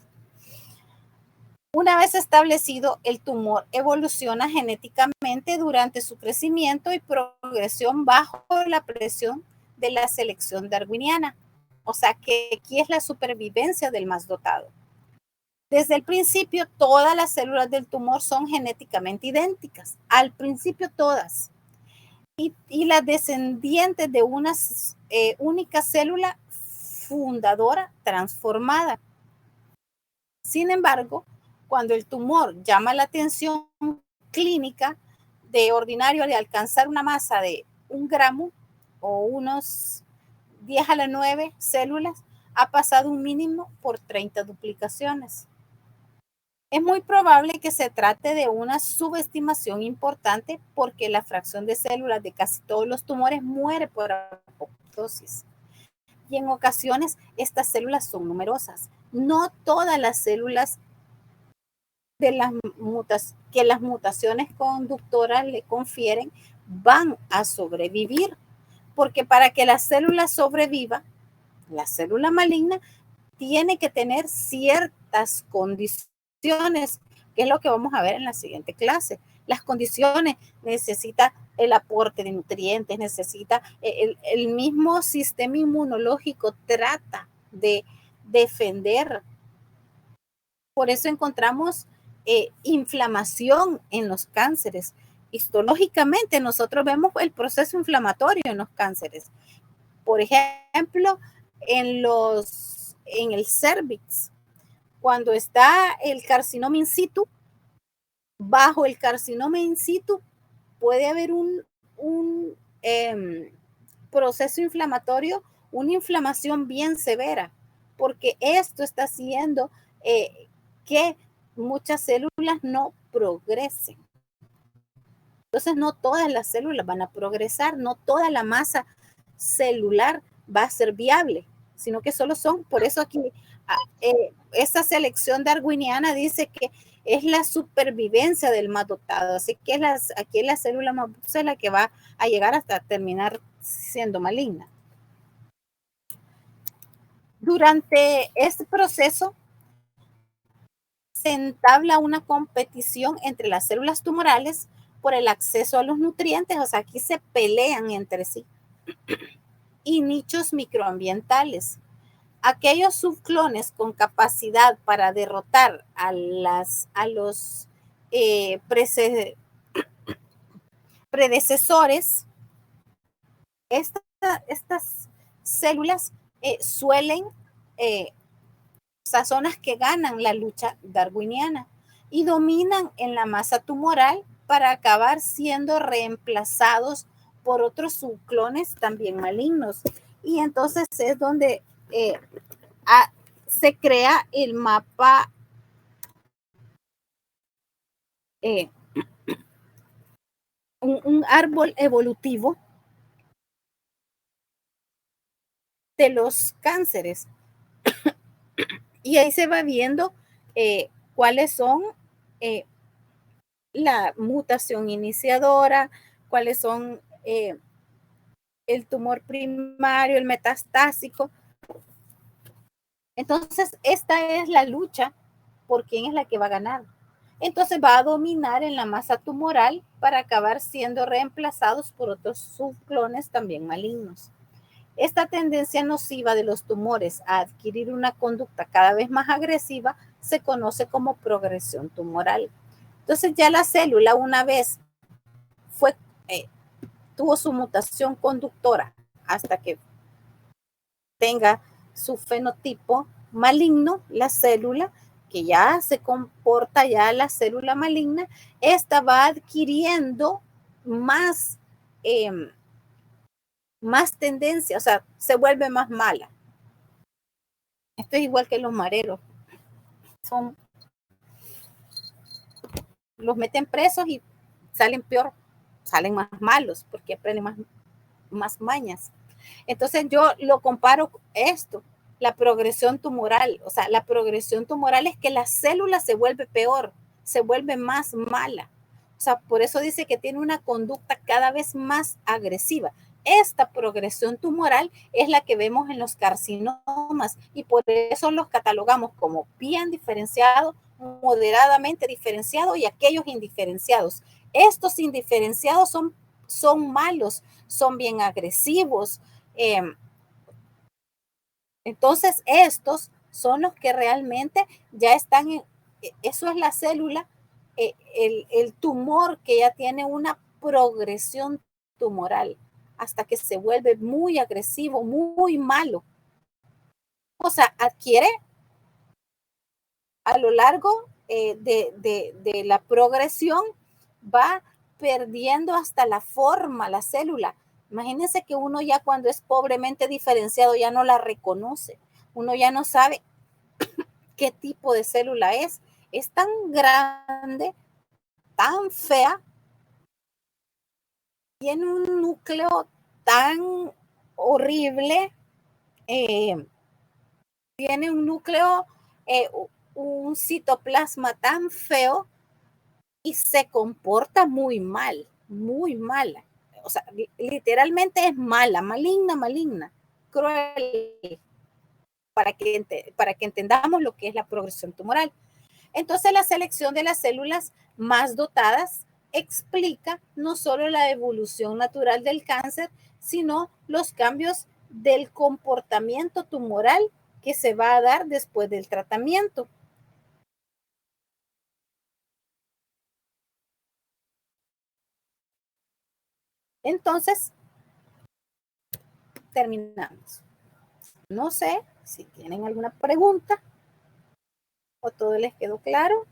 Una vez establecido, el tumor evoluciona genéticamente durante su crecimiento y progresión bajo la presión de la selección darwiniana. O sea que aquí es la supervivencia del más dotado. Desde el principio, todas las células del tumor son genéticamente idénticas. Al principio, todas. Y las descendientes de una única célula fundadora transformada. Sin embargo, cuando el tumor llama la atención clínica, de ordinario de alcanzar una masa de 1 gramo o unos 10 a la 9 células, ha pasado un mínimo por 30 duplicaciones. Es muy probable que se trate de una subestimación importante porque la fracción de células de casi todos los tumores muere por apoptosis. Y en ocasiones estas células son numerosas. No todas las células de que las mutaciones conductoras le confieren van a sobrevivir, porque para que la célula sobreviva, la célula maligna tiene que tener ciertas condiciones, que es lo que vamos a ver en la siguiente clase. Las condiciones: necesita el aporte de nutrientes, necesita el mismo sistema inmunológico, trata de defender. Por eso encontramos inflamación en los cánceres. Histológicamente nosotros vemos el proceso inflamatorio en los cánceres. Por ejemplo, en el cervix, cuando está el carcinoma in situ, bajo el carcinoma in situ puede haber un proceso inflamatorio, una inflamación bien severa, porque esto está haciendo que muchas células no progresen. Entonces, no todas las células van a progresar, no toda la masa celular va a ser viable, sino que solo son, por eso aquí esta selección darwiniana dice que es la supervivencia del más dotado, así que aquí la célula más es la que va a llegar hasta terminar siendo maligna. Durante este proceso se entabla una competición entre las células tumorales por el acceso a los nutrientes, o sea, aquí se pelean entre sí, y nichos microambientales. Aquellos subclones con capacidad para derrotar a los predecesores, estas células suelen, o sea, son las que ganan la lucha darwiniana y dominan en la masa tumoral para acabar siendo reemplazados por otros subclones también malignos. Y entonces es donde se crea el mapa un árbol evolutivo de los cánceres. Y ahí se va viendo cuáles son la mutación iniciadora, cuáles son el tumor primario, el metastásico. Entonces, esta es la lucha por quién es la que va a ganar. Entonces va a dominar en la masa tumoral para acabar siendo reemplazados por otros subclones también malignos. Esta tendencia nociva de los tumores a adquirir una conducta cada vez más agresiva se conoce como progresión tumoral. Entonces ya la célula, una vez tuvo su mutación conductora hasta que tenga su fenotipo maligno, la célula, que ya se comporta ya la célula maligna, esta va adquiriendo más, más tendencia, o sea, se vuelve más mala. Esto es igual que los mareros. Los meten presos y salen peor, salen más malos porque aprenden más mañas. Entonces yo lo comparo esto, la progresión tumoral, o sea, la progresión tumoral es que la célula se vuelve peor, se vuelve más mala. O sea, por eso dice que tiene una conducta cada vez más agresiva. Esta progresión tumoral es la que vemos en los carcinomas y por eso los catalogamos como bien diferenciados, moderadamente diferenciados y aquellos indiferenciados. Estos indiferenciados son malos, son bien agresivos. Entonces, estos son los que realmente ya están eso es la célula, el tumor que ya tiene una progresión tumoral hasta que se vuelve muy agresivo, muy malo. O sea, adquiere a lo largo de la progresión, va perdiendo hasta la forma, la célula. Imagínense que uno ya cuando es pobremente diferenciado ya no la reconoce. Uno ya no sabe qué tipo de célula es. Es tan grande, tan fea, tiene un núcleo tan horrible, tiene un núcleo, un citoplasma tan feo y se comporta muy mal, muy mala. O sea, literalmente es mala, maligna, cruel, para que entendamos lo que es la progresión tumoral. Entonces, la selección de las células más dotadas explica no solo la evolución natural del cáncer, sino los cambios del comportamiento tumoral que se va a dar después del tratamiento. Entonces, terminamos. No sé si tienen alguna pregunta o todo les quedó claro.